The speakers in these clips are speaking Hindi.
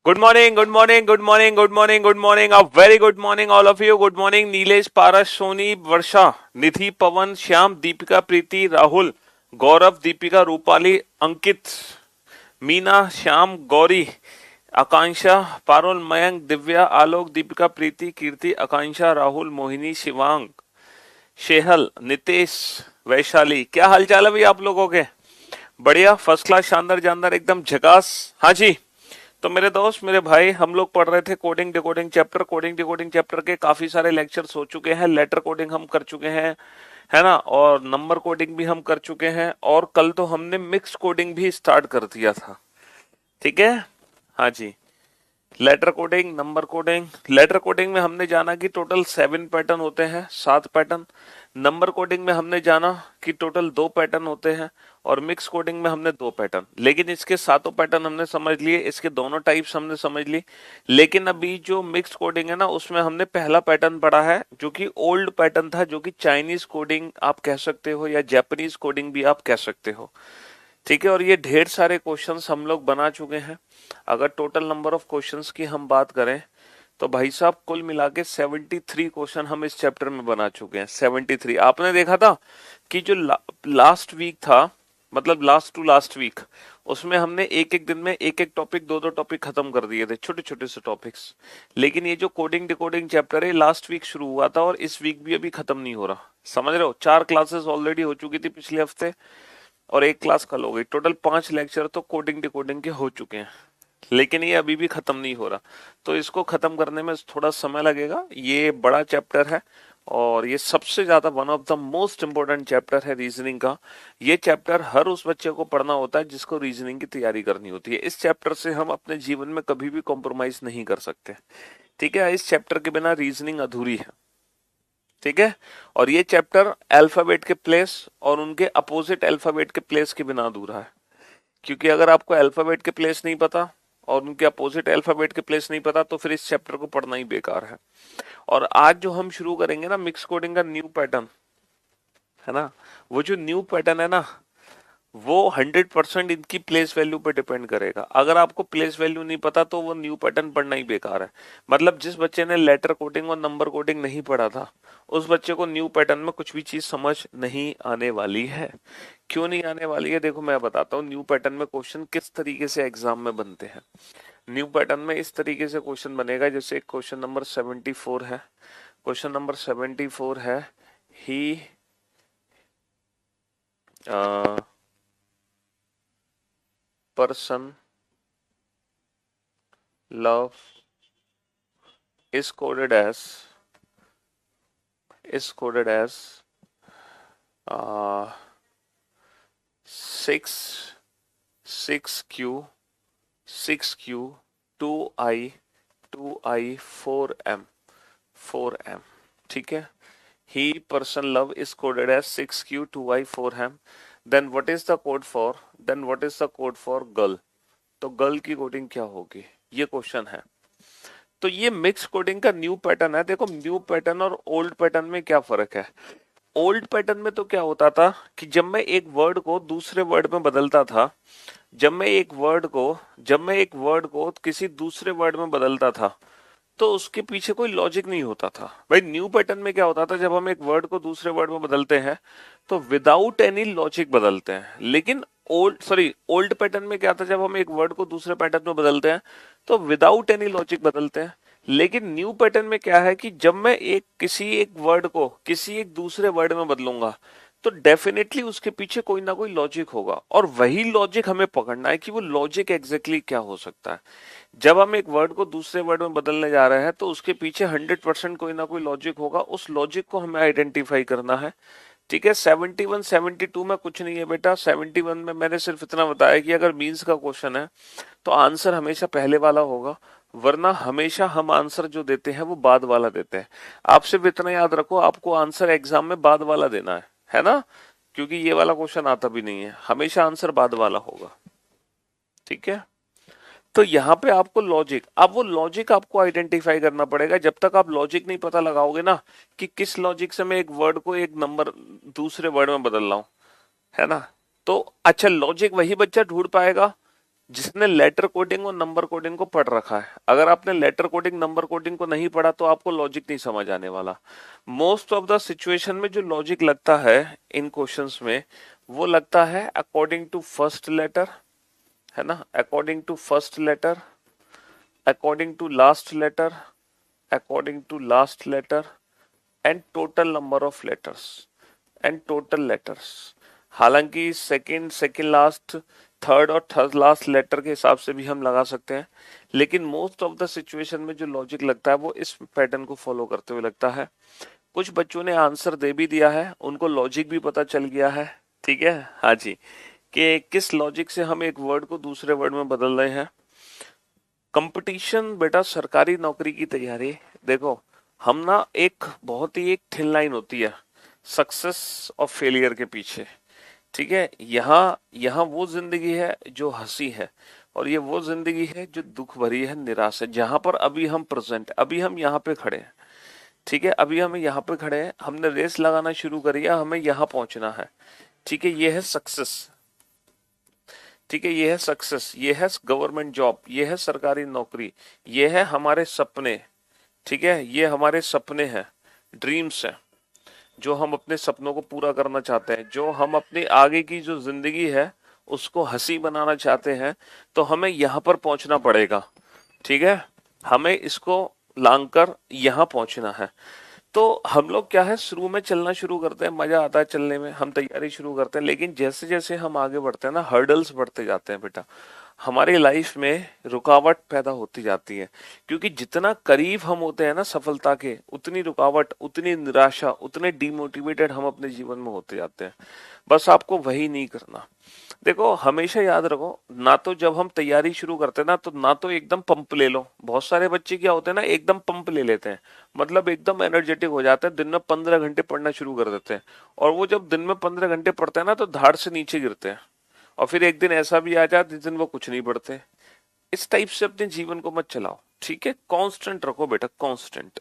Good morning, good morning, good morning, good morning, good morning. A very good morning, all of you. Good morning, Nilesh, पारस, सोनी, वर्षा, निधि, पवन, श्याम, दीपिका, प्रीति, राहुल, गौरव, दीपिका, रूपाली, अंकित, मीना, श्याम, गौरी, आकांक्षा, पारुल, मयंक, दिव्या, आलोक, दीपिका, प्रीति, कीर्ति, आकांक्षा, राहुल, मोहिनी, शिवांग, शेहल, नितेश, वैशाली। क्या हालचाल है भाई आप लोगों के? बढ़िया, फर्स्ट क्लास, शानदार जानदार, एकदम झकास। हाँ जी। तो मेरे दोस्त, मेरे भाई, हम लोग पढ़ रहे थे coding decoding chapter. Coding decoding chapter के काफी सारे लेक्चर्स हो चुके हैं। लेटर कोडिंग हम कर चुके हैं, है ना, और नंबर कोडिंग भी हम कर चुके हैं, और कल तो हमने मिक्स कोडिंग भी स्टार्ट कर दिया था। ठीक है। हाँ जी। Letter coding, number coding. Letter coding में हमने जाना कि टोटल 7 पैटर्न होते हैं, 7 पैटर्न। नंबर कोडिंग में हमने जाना कि टोटल 2 पैटर्न होते हैं, और मिक्स कोडिंग में हमने 2 पैटर्न। लेकिन इसके सातों पैटर्न हमने समझ लिए, इसके दोनों टाइप्स हमने समझ ली। लेकिन अभी जो मिक्स कोडिंग है ना, उसमें हमने पहला पैटर्न पढ़ा है, जो कि ओल्ड पैटर्न था, जो कि चाइनीज कोडिंग आप कह सकते हो या जापानीज कोडिंग भी आप कह सकते हो। ठीक है। और ये ढेर सारे क्वेश्चंस हम लोग बना चुके हैं। अगर टोटल नंबर ऑफ क्वेश्चंस की हम बात करें तो भाई साहब कुल मिला के 73 क्वेश्चन हम इस चैप्टर में बना चुके हैं। 73। आपने देखा था कि जो लास्ट वीक था, मतलब लास्ट टू लास्ट वीक, उसमें हमने एक एक दिन में एक एक टॉपिक, दो दो टॉपिक खत्म कर दिए थे, छोटे छोटे से टॉपिक्स। लेकिन ये जो कोडिंग डिकोडिंग चैप्टर है, लास्ट वीक शुरू हुआ था और इस वीक भी अभी खत्म नहीं हो रहा। समझ रहे हो? 4 क्लासेस ऑलरेडी हो चुकी थी पिछले हफ्ते, और एक क्लास कल हो गई। टोटल 5 लेक्चर तो कोडिंग डिकोडिंग के हो चुके हैं, लेकिन ये अभी भी खत्म नहीं हो रहा। तो इसको खत्म करने में थोड़ा समय लगेगा। ये बड़ा चैप्टर है, और ये सबसे ज्यादा one of the most important chapter है रीजनिंग का। ये चैप्टर हर उस बच्चे को पढ़ना होता है जिसको रीजनिंग की तैयारी करनी होती है। इस चैप्टर से हम अपने जीवन में कभी भी कॉम्प्रोमाइज नहीं कर सकते। ठीक है। इस चैप्टर के बिना रीजनिंग अधूरी है। ठीक है। और ये चैप्टर अल्फाबेट के प्लेस और उनके अपोजिट अल्फाबेट के प्लेस के बिना अधूरा है। क्योंकि अगर आपको अल्फाबेट के प्लेस नहीं पता और उनके अपोजिट अल्फाबेट के प्लेस नहीं पता, तो फिर इस चैप्टर को पढ़ना ही बेकार है। और आज जो हम शुरू करेंगे ना मिक्स कोडिंग का न्यू पैटर्न, है ना, वो जो न्यू पैटर्न है ना, वो 100% इनकी प्लेस वैल्यू पे डिपेंड करेगा। अगर आपको प्लेस वैल्यू नहीं पता तो वो न्यू पैटर्न पढ़ना ही बेकार है। मतलब जिस बच्चे ने लेटर कोडिंग और नंबर कोडिंग नहीं पढ़ा था, उस बच्चे को न्यू पैटर्न में कुछ भी चीज समझ नहीं आने वाली है। क्यों नहीं आने वाली है? देखो मैं बताता हूँ न्यू पैटर्न में क्वेश्चन किस तरीके से एग्जाम में बनते हैं। न्यू पैटर्न में इस तरीके से क्वेश्चन बनेगा, जैसे क्वेश्चन नंबर 74 है। क्वेश्चन नंबर 74 है, he person love is coded as 6q 2i 4m 4m। ठीक है। he person love is coded as 6q 2i 4m। then what is the code for girl? तो गर्ल की कोडिंग क्या होगी, ये क्वेश्चन है। तो ये मिक्स कोडिंग का न्यू पैटर्न है। देखो न्यू पैटर्न और ओल्ड पैटर्न में क्या फर्क है। ओल्ड पैटर्न में तो क्या होता था कि जब मैं एक वर्ड को दूसरे वर्ड में बदलता था, जब मैं एक वर्ड को किसी दूसरे वर्ड में बदलता था, तो उसके पीछे कोई लॉजिक नहीं होता था। भाई न्यू पैटर्न में क्या होता था, जब हम एक वर्ड को दूसरे वर्ड में बदलते हैं तो विदाउट एनी लॉजिक बदलते हैं। लेकिन ओल्ड पैटर्न में क्या था, जब हम एक वर्ड को दूसरे पैटर्न में बदलते हैं तो विदाउट एनी लॉजिक बदलते हैं। लेकिन न्यू पैटर्न में क्या है कि जब मैं किसी एक वर्ड को किसी एक दूसरे वर्ड में बदलूंगा, तो डेफिनेटली उसके पीछे कोई ना कोई लॉजिक होगा, और वही लॉजिक हमें पकड़ना है कि वो लॉजिक एग्जैक्टली क्या हो सकता है। जब हम एक वर्ड को दूसरे वर्ड में बदलने जा रहे हैं तो उसके पीछे 100% कोई ना कोई लॉजिक होगा। उस लॉजिक को हमें आइडेंटिफाई करना है। ठीक है। 71 72 में कुछ नहीं है बेटा। 71 में मैंने सिर्फ इतना बताया कि अगर मीन्स का क्वेश्चन है तो आंसर हमेशा पहले वाला होगा, वरना हमेशा हम आंसर जो देते हैं वो बाद वाला देते हैं। आप सिर्फ इतना याद रखो, आपको आंसर एग्जाम में बाद वाला देना है ना, क्योंकि ये वाला क्वेश्चन आता भी नहीं है, हमेशा आंसर बाद वाला होगा। ठीक है। तो यहाँ पे आपको लॉजिक, अब वो लॉजिक आपको आइडेंटिफाई करना पड़ेगा। जब तक आप लॉजिक नहीं पता लगाओगे ना कि किस लॉजिक से मैं एक वर्ड को एक नंबर दूसरे वर्ड में बदल रहा हूं, है ना, तो अच्छा लॉजिक वही बच्चा ढूंढ पाएगा जिसने लेटर कोडिंग और नंबर कोडिंग को पढ़ रखा है। अगर आपने लेटर कोडिंग नंबर कोडिंग को नहीं पढ़ा तो आपको लॉजिक नहीं समझ आने वाला। मोस्ट ऑफ द सिचुएशन में जो लॉजिक लगता है इन क्वेश्चंस में, वो लगता है अकॉर्डिंग टू फर्स्ट लेटर, है ना, according to first letter, according to last letter, according to last letter and total number of letters and total letters. हालांकि सेकंड सेकंड लास्ट, थर्ड और थर्ड लास्ट लेटर के हिसाब से भी हम लगा सकते हैं, लेकिन मोस्ट ऑफ द सिचुएशन में जो लॉजिक लगता है वो इस पैटर्न को फॉलो करते हुए लगता है। कुछ बच्चों ने आंसर दे भी दिया है, उनको लॉजिक भी पता चल गया है, ठीक है, हाँ जी, कि किस लॉजिक से हम एक वर्ड को दूसरे वर्ड में बदल रहे हैं। कंपटीशन बेटा सरकारी नौकरी की तैयारी, देखो हम ना एक बहुत ही एक थिन लाइन होती है सक्सेस और फेलियर के पीछे, ठीक है। यहाँ यहाँ वो जिंदगी है जो हंसी है, और ये वो जिंदगी है जो दुख भरी है, निराश है, जहां पर अभी हम प्रेजेंट, अभी हम यहाँ पे खड़े हैं, ठीक है, अभी हम यहाँ पे खड़े हैं, हमने रेस लगाना शुरू करी है, हमें यहाँ पहुंचना है, ठीक है, ये है सक्सेस, ठीक है, ये है सक्सेस, ये है गवर्नमेंट जॉब, ये है सरकारी नौकरी, ये है हमारे सपने, ठीक है, ये हमारे सपने हैं, ड्रीम्स हैं, जो हम अपने सपनों को पूरा करना चाहते हैं, जो हम अपनी आगे की जो जिंदगी है उसको हंसी बनाना चाहते हैं, तो हमें यहाँ पर पहुंचना पड़ेगा, ठीक है, हमें इसको लांघकर यहाँ पहुंचना है। तो हम लोग क्या है, शुरू में चलना शुरू करते हैं, मजा आता है चलने में, हम तैयारी शुरू करते हैं, लेकिन जैसे जैसे हम आगे बढ़ते हैं ना, हर्डल्स बढ़ते जाते हैं बेटा, हमारी लाइफ में रुकावट पैदा होती जाती है, क्योंकि जितना करीब हम होते हैं ना सफलता के, उतनी रुकावट, उतनी निराशा, उतने डिमोटिवेटेड हम अपने जीवन में होते जाते हैं। बस आपको वही नहीं करना। देखो हमेशा याद रखो, ना तो जब हम तैयारी शुरू करते हैं ना, तो ना तो एकदम पंप ले लो। बहुत सारे बच्चे क्या होते हैं ना, एकदम पंप ले लेते हैं, मतलब एकदम एनर्जेटिक हो जाते हैं, दिन में 15 घंटे पढ़ना शुरू कर देते हैं, और वो जब दिन में 15 घंटे पढ़ते हैं ना, तो धाड़ से नीचे गिरते हैं, और फिर एक दिन ऐसा भी आ जाता है जिस दिन वो कुछ नहीं पढ़ते। इस टाइप से अपने जीवन को मत चलाओ, ठीक है, कांस्टेंट रखो बेटा, कांस्टेंट।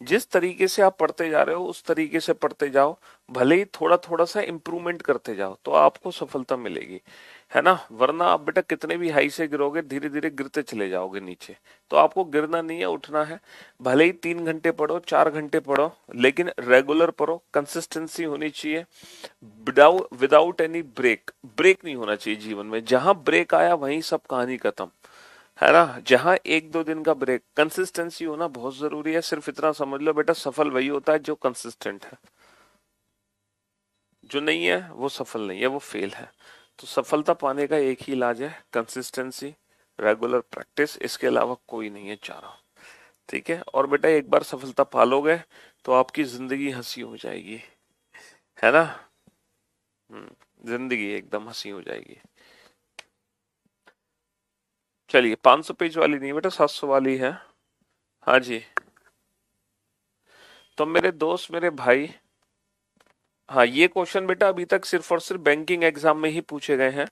जिस तरीके से आप पढ़ते जा रहे हो उस तरीके से पढ़ते जाओ, भले ही थोड़ा थोड़ा सा इंप्रूवमेंट करते जाओ, तो आपको सफलता मिलेगी, है ना। वरना आप बेटा कितने भी हाई से गिरोगे, धीरे धीरे गिरते चले जाओगे नीचे। तो आपको गिरना नहीं है, उठना है। भले ही 3 घंटे पढ़ो, 4 घंटे पढ़ो, लेकिन रेगुलर पढ़ो, कंसिस्टेंसी होनी चाहिए, विदाउट एनी ब्रेक। ब्रेक नहीं होना चाहिए जीवन में, जहां ब्रेक आया वहीं सब कहानी खत्म, है ना। जहां 1-2 दिन का ब्रेक, कंसिस्टेंसी होना बहुत जरूरी है। सिर्फ इतना समझ लो बेटा, सफल वही होता है जो कंसिस्टेंट है, जो नहीं है वो सफल नहीं है, वो फेल है। तो सफलता पाने का एक ही इलाज है, कंसिस्टेंसी, रेगुलर प्रैक्टिस, इसके अलावा कोई नहीं है चारा, ठीक है। और बेटा एक बार सफलता पालोगे तो आपकी जिंदगी हंसी हो जाएगी, है ना। जिंदगी एकदम हंसी हो जाएगी। चलिए 500 पेज वाली नहीं बेटा, 700 वाली है, हाँ जी। तो मेरे दोस्त, मेरे भाई, हाँ ये क्वेश्चन बेटा अभी तक सिर्फ और सिर्फ बैंकिंग एग्जाम में ही पूछे गए हैं।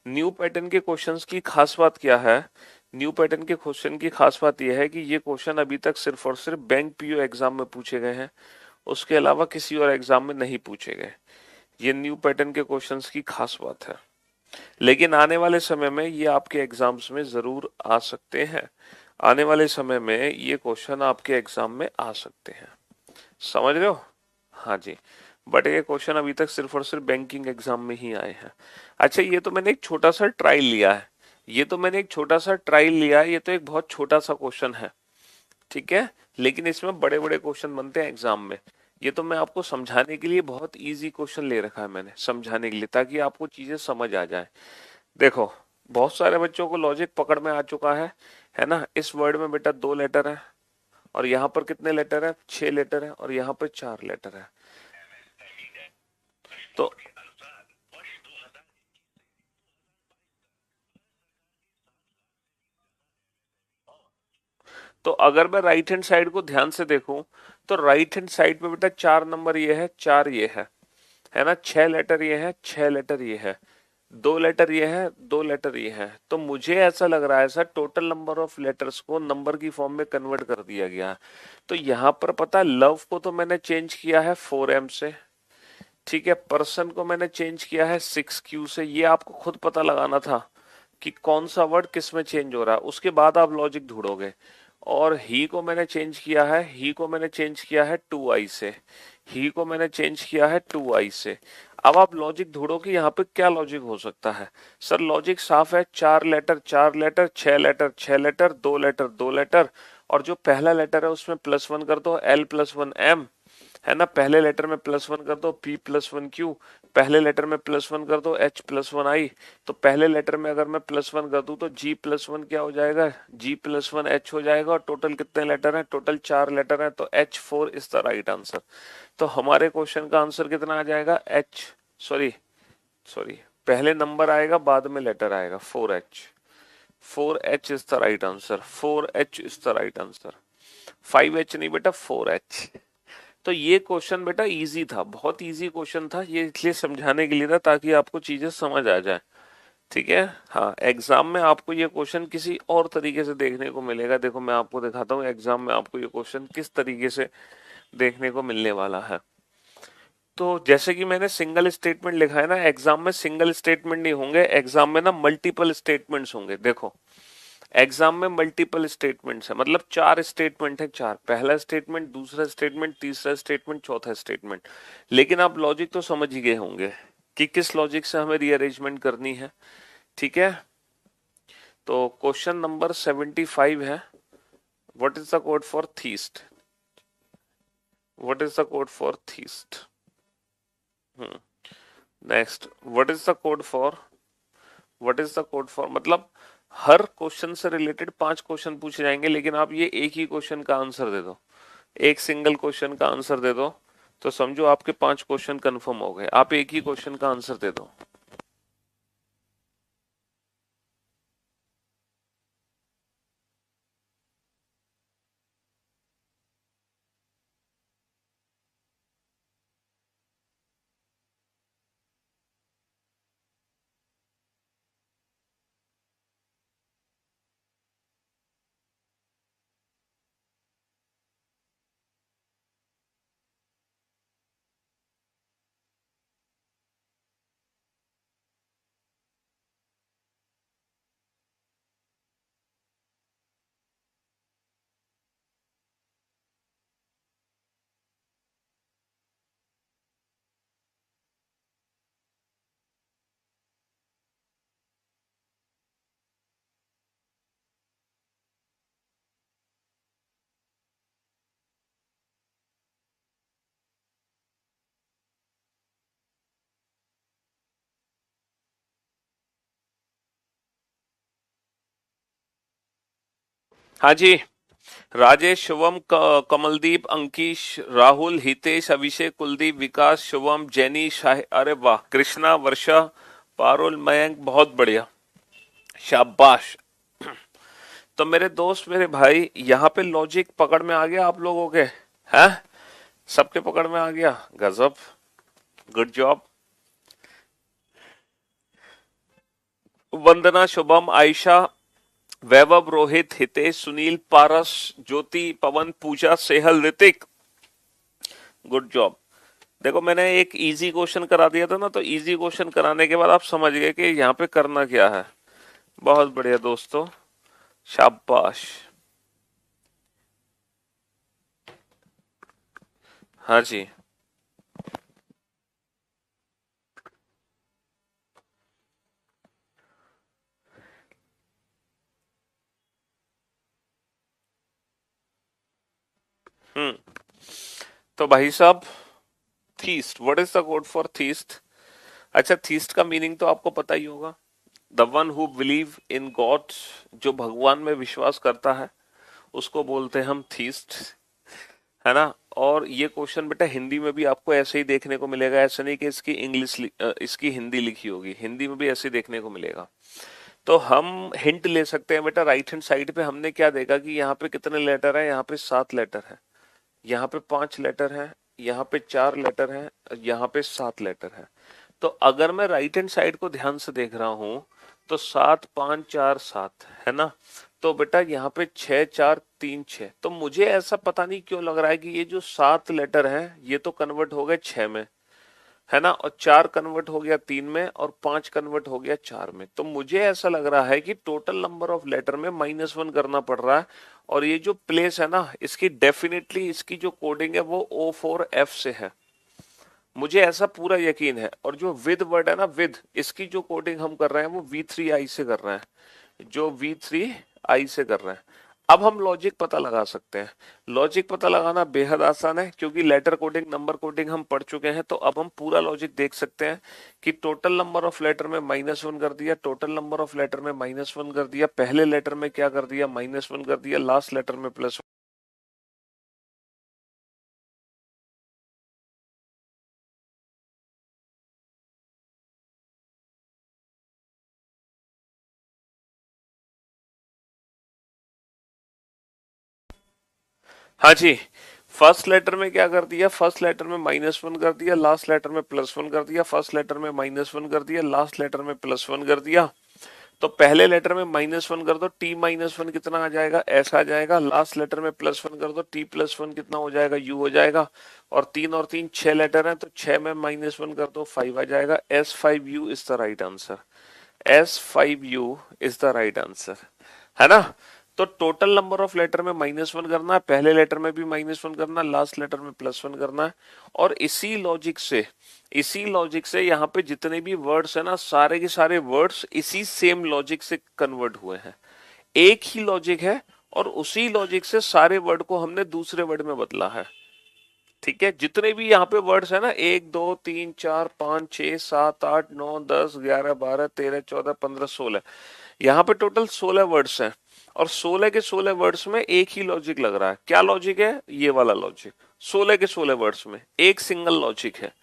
न्यू पैटर्न के क्वेश्चंस की खास बात क्या है, न्यू पैटर्न के क्वेश्चन की खास बात यह है कि ये क्वेश्चन अभी तक सिर्फ और सिर्फ बैंक पीओ एग्जाम में पूछे गए हैं, उसके अलावा किसी और एग्जाम में नहीं पूछे गए। ये न्यू पैटर्न के क्वेश्चंस की खास बात है, लेकिन आने वाले समय में ये आपके एग्जाम्स में जरूर आ सकते हैं। आने वाले समय में ये क्वेश्चन आपके एग्जाम में आ सकते हैं, समझ रहे हो, हाँ जी। बट ये क्वेश्चन अभी तक सिर्फ और सिर्फ बैंकिंग एग्जाम में ही आए हैं। अच्छा ये तो मैंने एक छोटा सा ट्रायल लिया है, ये तो मैंने एक छोटा सा ट्रायल लिया है, ये तो एक बहुत छोटा सा क्वेश्चन है, ठीक है, लेकिन इसमें बड़े बड़े क्वेश्चन बनते हैं एग्जाम में। ये तो मैं आपको समझाने के लिए बहुत इजी क्वेश्चन ले रखा है मैंने, समझाने के लिए, ताकि आपको चीजें समझ आ जाए। देखो बहुत सारे बच्चों को लॉजिक पकड़ में आ चुका है ना। इस वर्ड में बेटा 2 लेटर है, और यहाँ पर कितने लेटर है, 6 लेटर है, और यहाँ पर 4 लेटर है। तो तो अगर मैं राइट हैंड साइड को ध्यान से देखूं, तो राइट हैंड साइड पे बेटा 4 नंबर ये है, 4 ये है ना, 6 लेटर ये है, 6 लेटर ये है, 2 लेटर ये है, 2 लेटर ये है। तो मुझे ऐसा लग रहा है sir total number of letters को नंबर की फॉर्म में कन्वर्ट कर दिया गया है। तो यहाँ पर पता है लव को तो मैंने चेंज किया है 4M से, ठीक है, पर्सन को मैंने चेंज किया है 6Q से। ये आपको खुद पता लगाना था कि कौन सा वर्ड किस में चेंज हो रहा है, उसके बाद आप लॉजिक ढूंढोगे। और ही को मैंने चेंज किया है, ही को मैंने चेंज किया है टू आई से, ही को मैंने चेंज किया है टू आई से। अब आप लॉजिक ढूंढो कि यहाँ पे क्या लॉजिक हो सकता है। सर लॉजिक साफ है, चार लेटर, छह लेटर, दो लेटर, और जो पहला लेटर है उसमें प्लस वन कर दो, एल प्लस वन एम, है ना। पहले लेटर में प्लस वन कर दो, पी प्लस वन क्यू, पहले लेटर में प्लस वन कर दो, एच प्लस वन आई। तो पहले लेटर में अगर मैं प्लस वन कर दूं तो जी प्लस वन क्या हो जाएगा, जी प्लस वन एच हो जाएगा। और टोटल कितने लेटर हैं, टोटल चार लेटर हैं, तो H four is the right answer. तो हमारे क्वेश्चन का आंसर कितना आ जाएगा, एच, सॉरी सॉरी, पहले नंबर आएगा बाद में लेटर आएगा, four H, four H is the right answer, four H is the right answer, five H नहीं बेटा, फोर एच। तो ये क्वेश्चन बेटा इजी था, बहुत इजी क्वेश्चन था ये, इसलिए समझाने के लिए था ताकि आपको चीजें समझ आ जाए, ठीक है। हाँ, एग्जाम में आपको ये क्वेश्चन किसी और तरीके से देखने को मिलेगा। देखो मैं आपको दिखाता हूँ एग्जाम में आपको ये क्वेश्चन किस तरीके से देखने को मिलने वाला है। तो जैसे कि मैंने सिंगल स्टेटमेंट लिखा है ना, एग्जाम में सिंगल स्टेटमेंट नहीं होंगे, एग्जाम में ना मल्टीपल स्टेटमेंट्स होंगे। देखो एग्जाम में मल्टीपल स्टेटमेंट्स है, मतलब चार स्टेटमेंट है, चार, पहला स्टेटमेंट, दूसरा स्टेटमेंट, तीसरा स्टेटमेंट, चौथा स्टेटमेंट। लेकिन आप लॉजिक तो समझ ही गए होंगे कि किस लॉजिक से हमें रीअरेंजमेंट करनी है, ठीक है। तो क्वेश्चन नंबर 75 है, what is the code for theist, what is the code for theist. Next, what is the code for, what is the code for, मतलब हर क्वेश्चन से रिलेटेड पांच क्वेश्चन पूछे जाएंगे, लेकिन आप ये एक ही क्वेश्चन का आंसर दे दो, एक सिंगल क्वेश्चन का आंसर दे दो, तो समझो आपके पांच क्वेश्चन कंफर्म हो गए। आप एक ही क्वेश्चन का आंसर दे दो। हाँ जी, राजेश, शुभम, कमलदीप, अंकीश, राहुल, हितेश, अभिषेक, कुलदीप, विकास, शुभम, जैनी, शाह, अरे वाह, कृष्णा, वर्षा, पारुल, मयंक, बहुत बढ़िया, शाबाश। तो मेरे दोस्त, मेरे भाई, यहाँ पे लॉजिक पकड़ में आ गया आप लोगों के, हैं? सबके पकड़ में आ गया, गजब, गुड जॉब। वंदना, शुभम, आयशा, वैभव, रोहित, हितेश, सुनील, पारस, ज्योति, पवन, पूजा, सेहल, ऋतिक, गुड जॉब। देखो मैंने एक इजी क्वेश्चन करा दिया था ना, तो इजी क्वेश्चन कराने के बाद आप समझ गए कि यहाँ पे करना क्या है। बहुत बढ़िया दोस्तों, शाबाश। हाँ जी, हम्म। तो भाई साहब, theist, what is the code for theist. अच्छा, थीस्ट का मीनिंग तो आपको पता ही होगा, the one who believe in God, जो भगवान में विश्वास करता है उसको बोलते हैं हम थीस्ट, है ना। और ये क्वेश्चन बेटा हिंदी में भी आपको ऐसे ही देखने को मिलेगा, ऐसा नहीं कि इसकी इसकी हिंदी लिखी होगी, हिंदी में भी ऐसे देखने को मिलेगा। तो हम हिंट ले सकते हैं बेटा, राइट हैंड साइड पे हमने क्या देखा कि यहाँ पे कितने लेटर है, यहाँ पे सात लेटर है, यहाँ पे पांच लेटर है, यहाँ पे चार लेटर है, यहाँ पे सात लेटर है। तो अगर मैं राइट हैंड साइड को ध्यान से देख रहा हूं तो सात पांच चार सात, है ना। तो बेटा यहाँ पे छह चार तीन छह, तो मुझे ऐसा पता नहीं क्यों लग रहा है कि ये जो सात लेटर है ये तो कन्वर्ट हो गए छह में, है ना, और 4 कन्वर्ट हो गया 3 में और 5 कन्वर्ट हो गया 4 में। तो मुझे ऐसा लग रहा है कि टोटल नंबर ऑफ लेटर में -1 करना पड़ रहा है, और ये जो प्लेस है ना, इसकी डेफिनेटली इसकी जो कोडिंग है वो O4F से है, मुझे ऐसा पूरा यकीन है। और जो विद वर्ड है ना, विद, इसकी जो कोडिंग हम कर रहे हैं वो V3I से कर रहे हैं, जो V3I से कर रहे हैं। अब हम लॉजिक पता लगा सकते हैं। लॉजिक पता लगाना बेहद आसान है, क्योंकि लेटर कोडिंग नंबर कोडिंग हम पढ़ चुके हैं। तो अब हम पूरा लॉजिक देख सकते हैं कि टोटल नंबर ऑफ लेटर में -1 कर दिया, टोटल नंबर ऑफ लेटर में -1 कर दिया, पहले लेटर में क्या कर दिया, -1 कर दिया, लास्ट लेटर में +1। हाँ जी, फर्स्ट लेटर में क्या कर दिया, फर्स्ट लेटर में -1 कर दिया, लास्ट लेटर में +1 कर दिया, फर्स्ट लेटर में -1 कर दिया, लास्ट लेटर में +1 कर दिया। तो पहले लेटर में -1 कर दो, t-1 कितना आ जाएगा, ऐसा आ जाएगा। लास्ट लेटर में +1 कर दो, t+1 कितना हो जाएगा, u हो जाएगा। और 3 6 लेटर हैं, तो 6 में -1 कर दो, 5 आ जाएगा। S5u is the right answer, S5u is the right answer, है ना। तो टोटल नंबर ऑफ लेटर में -1 करना है, पहले लेटर में भी -1 करना है, लास्ट लेटर में +1 करना है। और इसी लॉजिक से यहाँ पे जितने भी वर्ड्स है ना, सारे के सारे वर्ड्स इसी सेम लॉजिक से कन्वर्ट हुए हैं। एक ही लॉजिक है, और उसी लॉजिक से सारे वर्ड को हमने दूसरे वर्ड में बदला है। ठीक है, जितने भी यहाँ पे वर्ड्स है ना, 1 2 3 4 5 6 7 8 9 10 11 12 13 14 15 16, यहाँ पे टोटल 16 वर्ड्स हैं। और 16 के 16 वर्ड्स में एक ही लॉजिक लग रहा है। क्या लॉजिक है, ये वाला लॉजिक। 16 के 16 वर्ड्स में एक सिंगल लॉजिक है।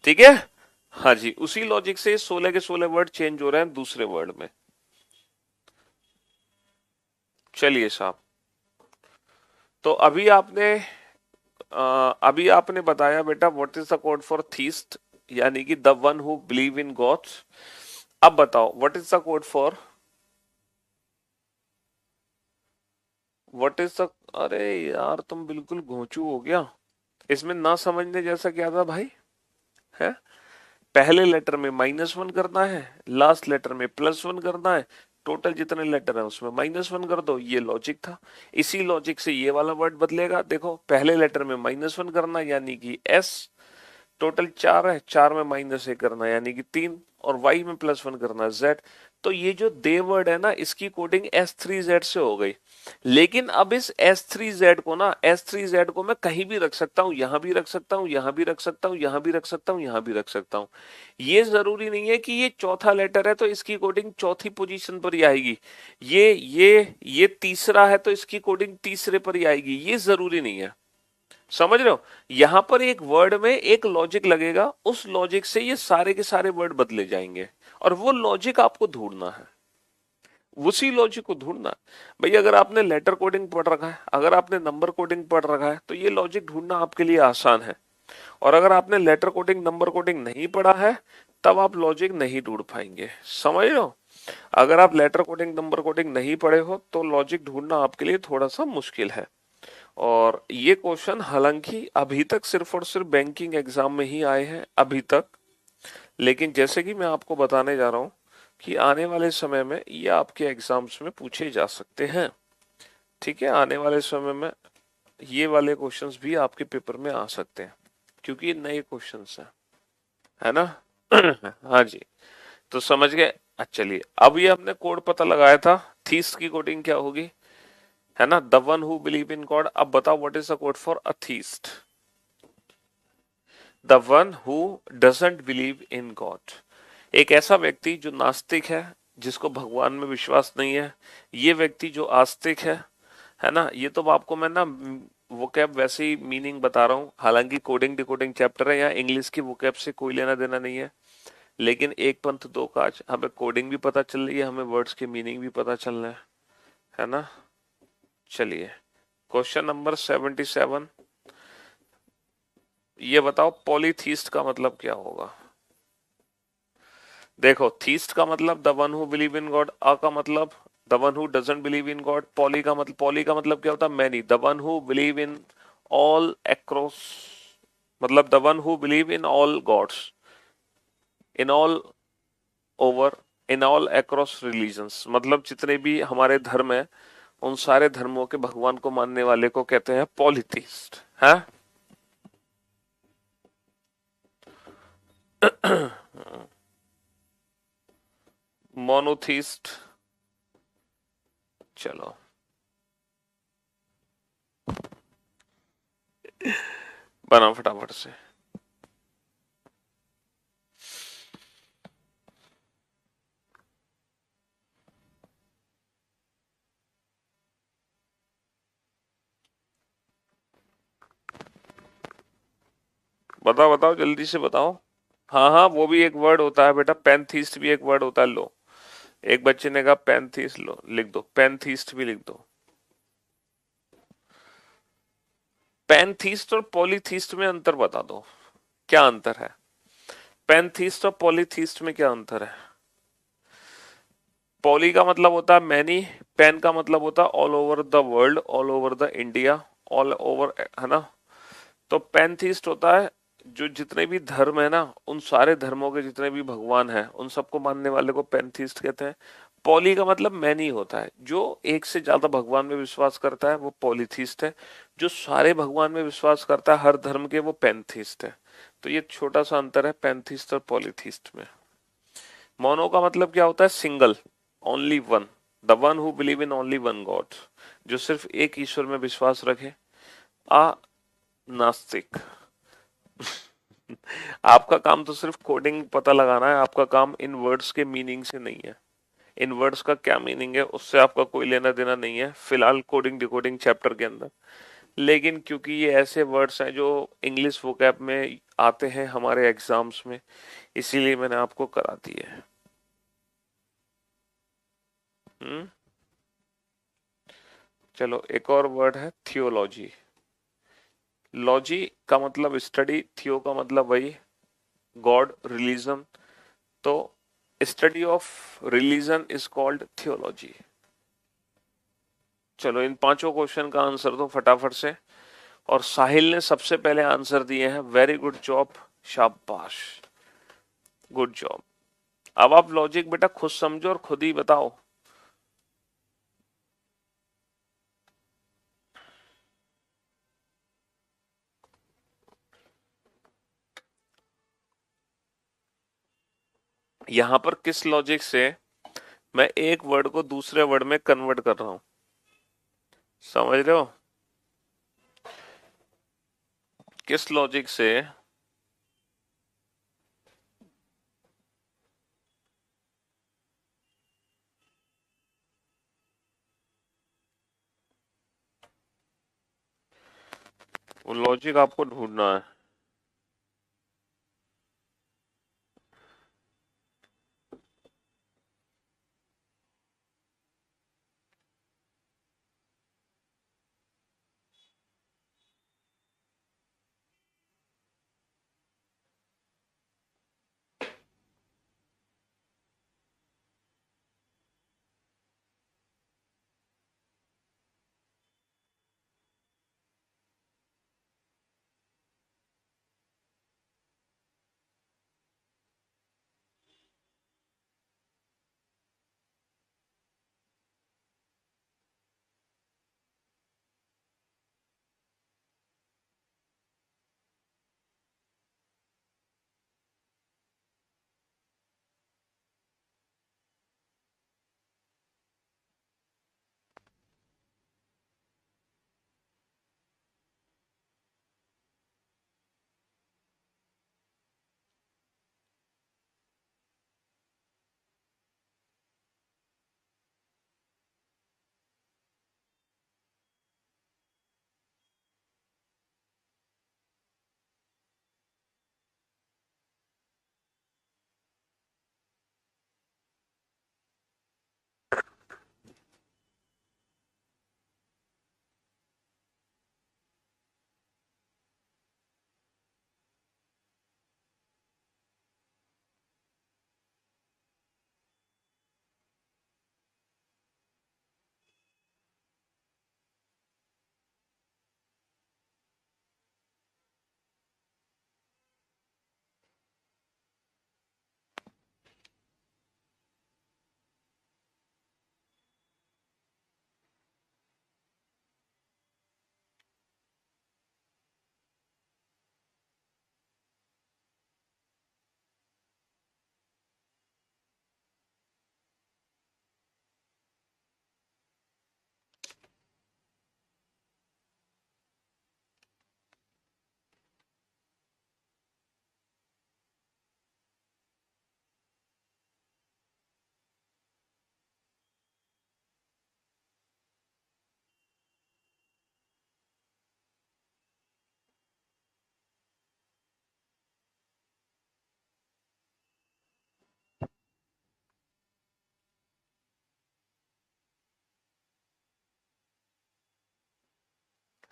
ठीक है, हाँ जी, उसी लॉजिक से 16 के 16 वर्ड चेंज हो रहे हैं दूसरे वर्ड में। चलिए साहब, तो अभी आपने बताया बेटा what is the code for theist, यानी कि the one who believe in gods. अब बताओ what is the code for, what is the, अरे यार तुम बिल्कुल घोंचू हो गया। इसमें ना समझने जैसा क्या था भाई, है। पहले लेटर में -1 करना है, लास्ट लेटर में +1 करना है, टोटल जितने लेटर है उसमें -1 कर दो, ये लॉजिक था। इसी लॉजिक से ये वाला वर्ड बदलेगा। देखो पहले लेटर में -1 करना यानी कि S, टोटल 4 है, 4 में -1 करना यानी कि 3, और y में +1 करना z। तो ये जो दे वर्ड है ना, इसकी कोडिंग S3Z से हो गई। लेकिन अब इस S3Z को ना, S3Z को मैं कहीं भी रख सकता हूं, यहां भी रख सकता हूं, यहां भी रख सकता हूं, यहां भी रख सकता हूं, यहां भी रख सकता हूं। ये जरूरी नहीं है कि ये चौथा लेटर है तो इसकी कोडिंग चौथी पोजीशन पर ही आएगी। ये तीसरा है तो इसकी कोडिंग तीसरे पर ही आएगी, ये जरूरी नहीं है। समझ रहे हो, यहां पर एक वर्ड में एक लॉजिक लगेगा, उस लॉजिक से ये सारे के सारे वर्ड बदले जाएंगे, और वो लॉजिक आपको ढूंढना है, उसी लॉजिक को ढूंढना है। भाई अगर आपने लेटर कोडिंग पढ़ रखा है, अगर आपने नंबर कोडिंग पढ़ रखा है, तो ये लॉजिक ढूंढना आपके लिए आसान है। और अगर आपने लेटर कोडिंग नंबर कोडिंग नहीं पढ़ा है, तब आप लॉजिक नहीं ढूंढ पाएंगे। समझ रहे हो, अगर आप लेटर कोडिंग नंबर कोडिंग नहीं पढ़े हो तो लॉजिक ढूंढना आपके लिए थोड़ा सा मुश्किल है। और ये क्वेश्चन हालांकि अभी तक सिर्फ और सिर्फ बैंकिंग एग्जाम में ही आए हैं अभी तक, लेकिन जैसे कि मैं आपको बताने जा रहा हूं कि आने वाले समय में ये आपके एग्जाम्स में पूछे जा सकते हैं। ठीक है, आने वाले समय में ये वाले क्वेश्चंस भी आपके पेपर में आ सकते हैं, क्योंकि ये नए क्वेश्चंस हैं, है ना। हाँ जी, तो समझ गए। अच्छा चलिए, अब ये हमने कोड पता लगाया था, थीस्ट की कोडिंग क्या होगी, है ना, the one who believe in God. अब बताओ what is the code for atheist, the one who doesn't believe in God. एक ऐसा व्यक्ति जो नास्तिक है, जिसको भगवान में विश्वास नहीं है। ये व्यक्ति जो आस्तिक है ना। ये तो आपको मैं ना वोकैब वैसे ही मीनिंग बता रहा हूँ, हालांकि कोडिंग डिकोडिंग चैप्टर है, यहाँ इंग्लिश की वोकैब से कोई लेना देना नहीं है। लेकिन एक पंथ दो काज, हमें कोडिंग भी पता चल रही है, हमें वर्ड्स के मीनिंग भी पता चल रहा है ना। चलिए, क्वेश्चन नंबर 77, ये बताओ पॉलीथीस्ट का मतलब क्या होगा। देखो, थीस्ट का मतलब the one who believe in God, a का मतलब the one who doesn't believe in God, poly का मतलब क्या होता है, many, the one who believe in all across, मतलब the one who believe in all gods. In all over, in all across religions, मतलब जितने भी हमारे धर्म है उन सारे धर्मों के भगवान को मानने वाले को कहते हैं पॉलीथीस्ट है। मोनोथीस्ट। चलो बनाओ फटाफट से। बताओ बताओ जल्दी से बताओ। हाँ हाँ, वो भी एक वर्ड होता है बेटा, पैंथीस्ट भी एक वर्ड होता है। लो, एक बच्चे ने कहा पैंथीस्ट, लो लिख दो, पैंथीस्ट भी लिख दो। पैंथीस्ट और पॉलीथीस्ट में अंतर बता दो, क्या अंतर है? पैंथीस्ट और पॉलीथीस्ट में क्या अंतर है? पॉली का मतलब होता है मैनी, पैन का मतलब होता है all over the world, all over the India, all over, है ना। तो पैंथीस्ट होता है जो जितने भी धर्म है ना, उन सारे धर्मों के जितने भी भगवान हैं उन सबको मानने वाले को पैंथीस्ट कहते हैं। पॉली का मतलब मैनी होता है, जो एक से ज्यादा भगवान में विश्वास करता है वो पॉलीथीस्ट है। जो सारे भगवान में विश्वास करता है हर धर्म के, वो पैंथीस्ट है। तो ये छोटा सा अंतर है पैंथीस्ट और पॉलीथीस्ट में। मोनो का मतलब क्या होता है? Single, only one, the one who believe in only one God, जो सिर्फ एक ईश्वर में विश्वास रखे। आ नास्तिक। आपका काम तो सिर्फ कोडिंग पता लगाना है, आपका काम इन वर्ड्स के मीनिंग से नहीं है। इन वर्ड्स का क्या मीनिंग है उससे आपका कोई लेना देना नहीं है फिलहाल कोडिंग डिकोडिंग चैप्टर के अंदर। लेकिन क्योंकि ये ऐसे वर्ड्स हैं जो इंग्लिश वोकैब में आते हैं हमारे एग्जाम्स में, इसीलिए मैंने आपको करा दी है। हम्म। चलो एक और वर्ड है थियोलॉजी। लॉजी का मतलब स्टडी, थियो का मतलब वही गॉड, रिलीजन। तो study of religion is called theology. चलो इन पांचों क्वेश्चन का आंसर दो फटाफट से। और साहिल ने सबसे पहले आंसर दिए हैं, वेरी गुड जॉब, शाबाश, गुड जॉब। अब आप लॉजिक बेटा खुद समझो और खुद ही बताओ। यहां पर किस लॉजिक से मैं एक वर्ड को दूसरे वर्ड में कन्वर्ट कर रहा हूं, समझ रहे हो? किस लॉजिक से? वो लॉजिक आपको ढूंढना है।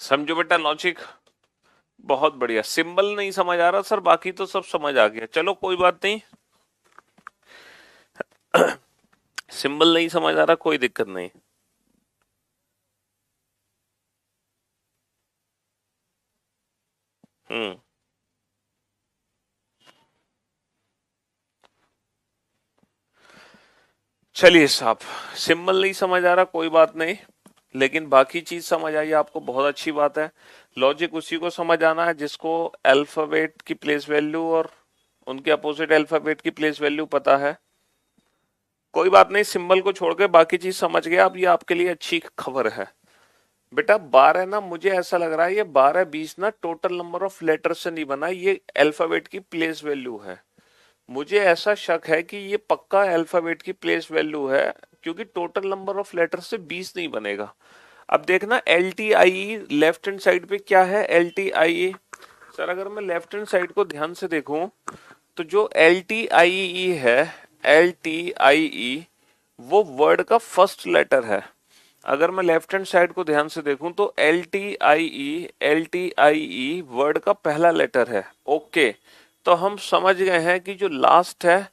समझो बेटा लॉजिक। बहुत बढ़िया। सिंबल नहीं समझ आ रहा सर, बाकी तो सब समझ आ गया। चलो कोई बात नहीं, सिंबल नहीं समझ आ रहा, कोई दिक्कत नहीं। हम्म। चलिए साहब, सिंबल नहीं समझ आ रहा कोई बात नहीं, लेकिन बाकी चीज समझ आई आपको, बहुत अच्छी बात है। लॉजिक उसी को समझ आना है जिसको अल्फाबेट की प्लेस वैल्यू और उनके अपोजिट अल्फाबेट की प्लेस वैल्यू पता है। कोई बात नहीं, सिंबल को छोड़ के बाकी चीज समझ गया। अब ये आपके लिए अच्छी खबर है बेटा। 12 ना, मुझे ऐसा लग रहा है ये 12 20 ना टोटल नंबर ऑफ लेटर से नहीं बना, ये अल्फाबेट की प्लेस वैल्यू है। मुझे ऐसा शक है कि ये पक्का अल्फाबेट की प्लेस वैल्यू है, क्योंकि टोटल नंबर ऑफ लेटर से 20 नहीं बनेगा। अब देखना L T I E left hand side पे क्या है। L T I E sir, अगर मैं लेफ्ट हैंड साइड को ध्यान से देखूं तो जो एल टी आई ई है, एल टी आई ई वो वर्ड का फर्स्ट लेटर है। अगर मैं लेफ्ट हैंड साइड को ध्यान से देखूं तो L T I E word का पहला लेटर है। ओके, तो हम समझ गए हैं कि जो लास्ट है,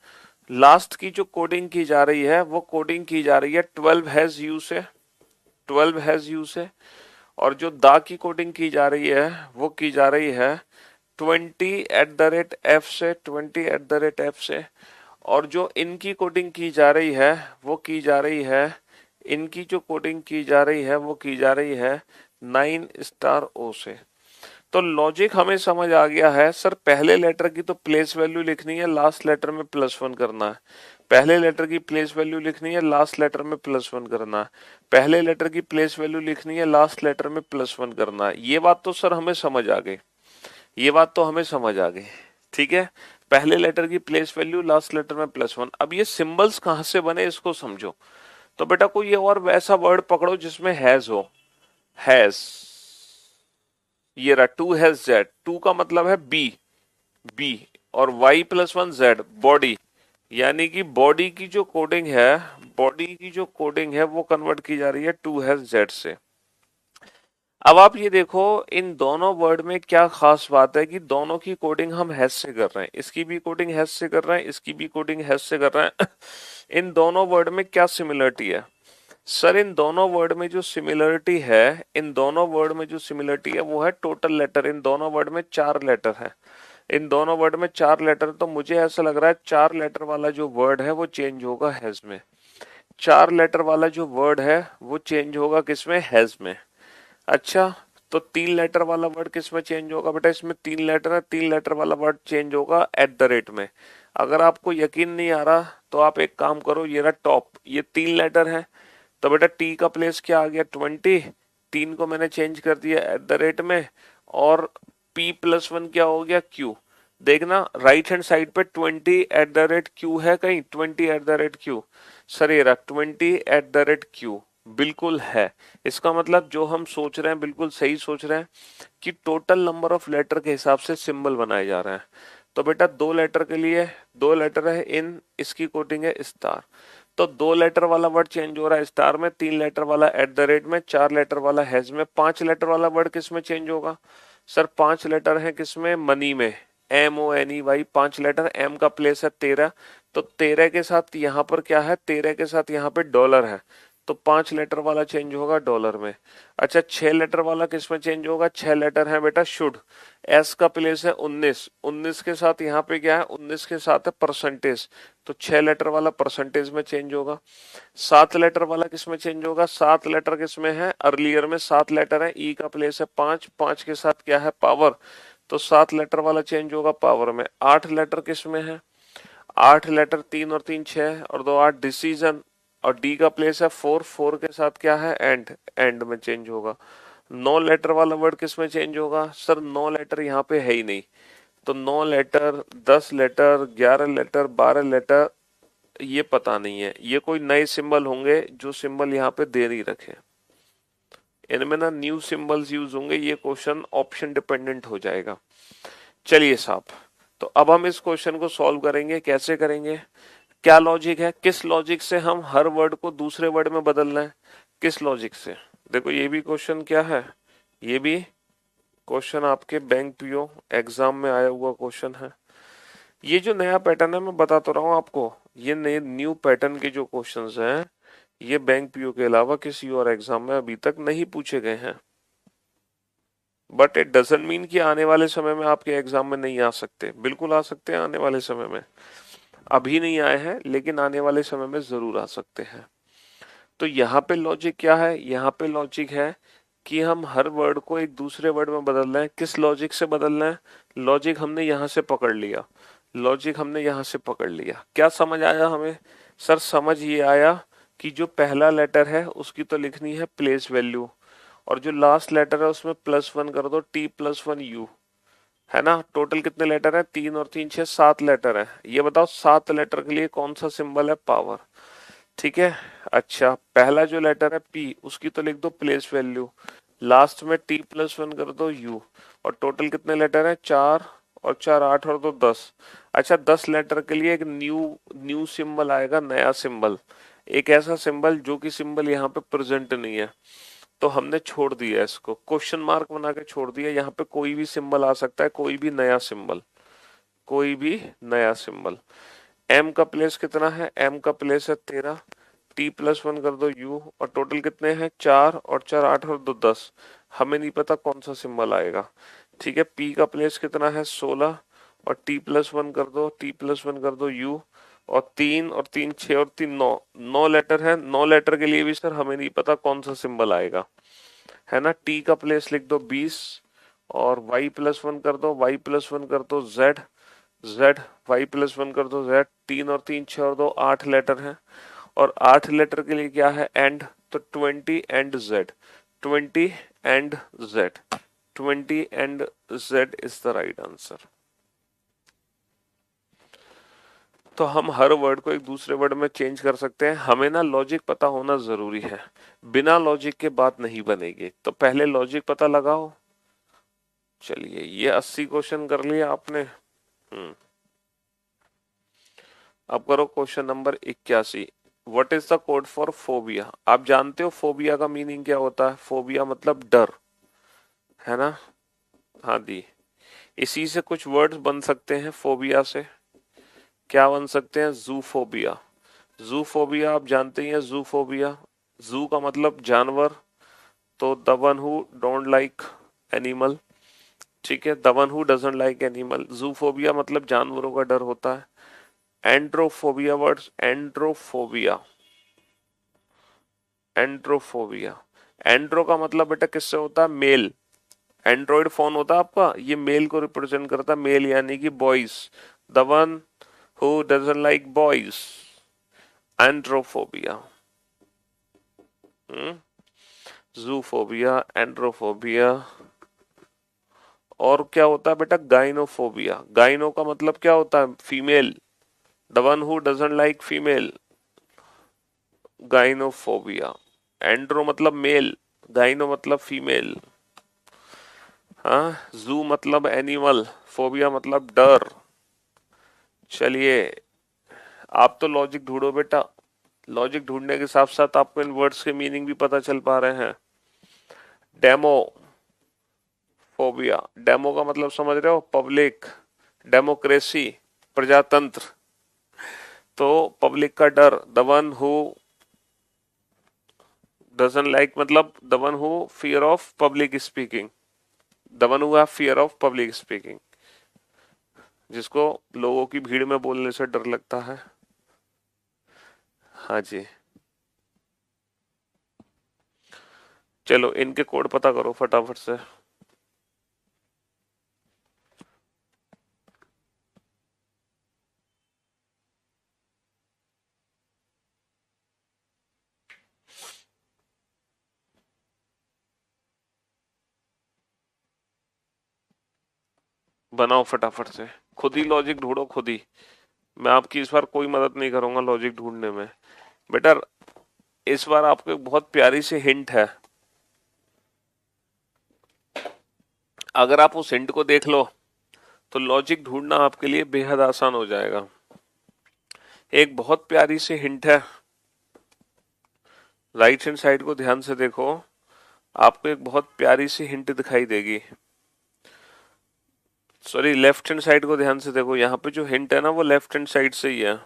लास्ट की जो कोडिंग की जा रही है वो कोडिंग की जा रही है 12 हैज यू से, 12 हैज यू से। और जो दा की कोडिंग की जा रही है वो की जा रही है 20 @ f से, 20 @ f से। और जो इनकी कोडिंग की जा रही है वो की जा रही है, इनकी जो कोडिंग की जा रही है वो की जा रही है 9 o से। तो लॉजिक हमें समझ आ गया है सर। पहले लेटर की तो प्लेस वैल्यू लिखनी है, लास्ट लेटर में +1 करना है। पहले लेटर की प्लेस वैल्यू लिखनी है, लास्ट लेटर में +1 करना है। पहले लेटर की प्लेस वैल्यू लिखनी है, लास्ट लेटर में +1 करना है। ये बात तो सर हमें समझ आ गई, ये बात तो हमें समझ आ गई। ठीक है, पहले लेटर की प्लेस वैल्यू, लास्ट लेटर में +1। अब ये सिंबल्स कहां से बने इसको समझो। तो बेटा कोई और वैसा वर्ड पकड़ो जिसमें हैज हो। हैज, ये रहा 2 हैज जेड। 2 का मतलब है बी, बी। और y+1 जेड, बॉडी। यानी कि बॉडी की जो कोडिंग है, बॉडी की जो कोडिंग है वो कन्वर्ट की जा रही है 2 हैज जेड से। अब आप ये देखो, इन दोनों वर्ड में क्या खास बात है कि दोनों की कोडिंग हम हैज से कर रहे हैं। इसकी भी कोडिंग हैज से कर रहे हैं, इसकी भी कोडिंग हैज से कर रहे हैं। इन दोनों वर्ड में क्या सिमिलरिटी है सर? इन दोनों वर्ड में जो सिमिलरिटी है, इन दोनों वर्ड में जो सिमिलरिटी है वो है टोटल लेटर। इन दोनों वर्ड में 4 लेटर है, इन दोनों वर्ड में 4 लेटर। तो मुझे ऐसा लग रहा है 4 लेटर वाला जो वर्ड है वो चेंज होगा हैज में। 4 लेटर वाला जो वर्ड है वो चेंज होगा किसमें? हैज में। अच्छा, तो 3 लेटर वाला वर्ड किस में चेंज होगा बेटा? इसमें 3 लेटर है, 3 लेटर वाला वर्ड चेंज होगा @ में। अगर आपको यकीन नहीं आ रहा तो आप एक काम करो, ये रहा टॉप, ये 3 लेटर है। तो बेटा टी का प्लेस क्या आ गया? 20, 3 को मैंने चेंज कर दिया @ में। और p+1 क्या हो गया? q। देखना राइट हैंड साइड पे 20 @ q है कहीं? 20 @ q सर, ये रहा 20 @ q, बिल्कुल है। इसका मतलब जो हम सोच रहे हैं बिल्कुल सही सोच रहे हैं कि टोटल नंबर ऑफ लेटर के हिसाब से सिंबल बनाए जा रहे हैं। तो बेटा 2 लेटर के लिए 2 लेटर है इन, इसकी कोडिंग है स्टार। तो 2 लेटर वाला वर्ड चेंज हो रहा है स्टार में, 3 लेटर वाला @ में, 4 लेटर वाला हैज में। 5 लेटर वाला वर्ड किस में चेंज होगा सर? 5 लेटर है किसमें? मनी में, MONEY। 5 लेटर, एम का प्लेस है 13, तो 13 के साथ यहाँ पर क्या है? 13 के साथ यहाँ पे डॉलर है, तो 5 लेटर वाला चेंज होगा डॉलर में। अच्छा, 6 लेटर वाला किस में चेंज होगा? 6 लेटर है बेटा शुड, एस का प्लेस है 19, 19 के साथ यहाँ पे क्या है? 19 के साथ है परसेंटेज, तो 6 लेटर वाला परसेंटेज में चेंज होगा। 7 लेटर वाला किस में चेंज होगा? 7 लेटर किस में है? अर्लियर में 7 लेटर है, ई का प्लेस है 5, 5 के साथ क्या है? पावर, तो 7 लेटर वाला चेंज होगा पावर में। 8 लेटर किस में है? 8 लेटर, 3 और 3 6 और 2 8, डिसीजन। और डी का प्लेस है 4, 4 के साथ क्या है? एंड, एंड में चेंज होगा। 9 लेटर वाला वर्ड किस में चेंज होगा सर? 9 लेटर यहाँ पे है ही नहीं, तो 9 लेटर, 10 लेटर, 11 लेटर, 12 लेटर, ये पता नहीं है। ये कोई नए सिंबल होंगे जो सिंबल यहाँ पे दे नहीं रखे, इनमें ना न्यू सिंबल्स यूज होंगे। ये क्वेश्चन ऑप्शन डिपेंडेंट हो जाएगा। चलिए साहब, तो अब हम इस क्वेश्चन को सॉल्व करेंगे। कैसे करेंगे? क्या लॉजिक है? किस लॉजिक से हम हर वर्ड को दूसरे वर्ड में बदल रहे हैं? किस लॉजिक से? देखो ये भी क्वेश्चन क्या है, ये भी क्वेश्चन आपके बैंक पीओ एग्जाम में आया हुआ क्वेश्चन है। ये जो नया पैटर्न है मैं बता तो रहा हूँ आपको, ये नए न्यू पैटर्न के जो क्वेश्चंस हैं ये बैंक पीओ के अलावा किसी और एग्जाम में अभी तक नहीं पूछे गए हैं। बट इट डजंट मीन कि आने वाले समय में आपके एग्जाम में नहीं आ सकते, बिल्कुल आ सकते हैं आने वाले समय में। अभी नहीं आए हैं लेकिन आने वाले समय में जरूर आ सकते हैं। तो यहाँ पे लॉजिक क्या है, यहाँ पे लॉजिक है कि हम हर वर्ड को एक दूसरे वर्ड में बदल रहे हैं। किस लॉजिक से बदल रहे हैं? लॉजिक हमने यहाँ से पकड़ लिया, लॉजिक हमने यहाँ से पकड़ लिया। क्या समझ आया हमें? सर समझ ये आया कि जो पहला लेटर है उसकी तो लिखनी है प्लेस वैल्यू, और जो लास्ट लेटर है उसमें +1 कर दो, T+1U, है ना। टोटल कितने लेटर है? 3 और 3 6 7 लेटर है। ये बताओ 7 लेटर के लिए कौन सा सिंबल है? पावर। ठीक है। अच्छा, पहला जो लेटर है P उसकी तो लिख दो प्लेस वैल्यू, लास्ट में T+1 कर दो U, और टोटल कितने लेटर है? 4 और 4 8 और 2 10। अच्छा, 10 लेटर के लिए एक न्यू न्यू सिंबल आएगा, नया सिंबल, एक ऐसा सिंबल जो कि सिंबल यहाँ पे प्रेजेंट नहीं है। तो हमने छोड़ दिया इसको, क्वेश्चन मार्क बना के छोड़ दिया। यहाँ पे कोई भी सिंबल आ सकता है, कोई भी नया सिंबल, कोई भी नया सिंबल। M का प्लेस कितना है? M का प्लेस है 13, T+1 कर दो U, और टोटल कितने हैं? 4 और 4 8 और 2 10। हमें नहीं पता कौन सा सिंबल आएगा। ठीक है। P का प्लेस कितना है? 16, और T+1 कर दो, T+1 कर दो U, और 3 और 3 6 और 3 9, 9 लेटर है। 9 लेटर के लिए भी सर हमें नहीं पता कौन सा सिंबल आएगा, है ना। T का प्लेस लिख दो 20, और Y+1 कर दो, Y+1 कर दो Z, Z Y+1 कर दो Z। 3 और 3 6 और 2 8 लेटर हैं, और 8 लेटर के लिए क्या है? एंड। तो 20 and Z, 20 and Z, 20 and Z is the right answer. तो हम हर वर्ड को एक दूसरे वर्ड में चेंज कर सकते हैं। हमें ना लॉजिक पता होना जरूरी है, बिना लॉजिक के बात नहीं बनेगी। तो पहले लॉजिक पता लगाओ। चलिए, ये 80 क्वेश्चन कर लिया आपने। अब करो question number 81। What is the code for phobia? आप जानते हो फोबिया का मीनिंग क्या होता है? फोबिया मतलब डर, है ना। हाँ दी, इसी से कुछ वर्ड्स बन सकते हैं फोबिया से। क्या बन सकते हैं? जूफोबिया। जूफोबिया आप जानते ही हैं, जूफोबिया, जू का मतलब जानवर, तो the one who don't like animal. ठीक है, the one who doesn't like animal. Zoophobia मतलब जानवरों का डर होता है। एंड्रोफोबिया, वर्ड्स एंड्रोफोबिया, एंड्रोफोबिया। एंड्रो का मतलब बेटा किससे होता है? मेल। एंड्रॉइड फोन होता है आपका, ये मेल को रिप्रेजेंट करता है, मेल यानी कि boys. The one who doesn't like boys, androphobia. Zoophobia, androphobia. और क्या होता है बेटा? गाइनोफोबिया। गाइनो का मतलब क्या होता है? Female. The one who doesn't like female, gynophobia. Andro मतलब मेल, गाइनो मतलब फीमेल। हाँ, जू मतलब एनिमल, फोबिया मतलब डर। चलिए, आप तो लॉजिक ढूंढो बेटा। लॉजिक ढूंढने के साथ साथ आपको इन वर्ड्स के मीनिंग भी पता चल पा रहे हैं। डेमो फोबिया, डेमो का मतलब समझ रहे हो? पब्लिक, डेमोक्रेसी, प्रजातंत्र। तो पब्लिक का डर, the one who doesn't like मतलब the one who fear of public speaking, the one who have fear of public speaking, जिसको लोगों की भीड़ में बोलने से डर लगता है। हाँ जी। चलो, इनके कोड पता करो फटाफट से। बनाओ फटाफट से, खुद ही लॉजिक ढूंढो खुद ही। मैं आपकी इस बार कोई मदद नहीं करूंगा लॉजिक ढूंढने में। बेटा, इस बार आपको एक बहुत प्यारी सी हिंट है, अगर आप उस हिंट को देख लो तो लॉजिक ढूंढना आपके लिए बेहद आसान हो जाएगा। एक बहुत प्यारी सी हिंट है, राइट हैंड साइड को ध्यान से देखो। आपको एक बहुत प्यारी सी हिंट दिखाई देगी। सॉरी, लेफ्ट हैंड साइड को ध्यान से देखो, यहाँ पे जो हिंट है ना वो लेफ्ट हैंड साइड से ही है।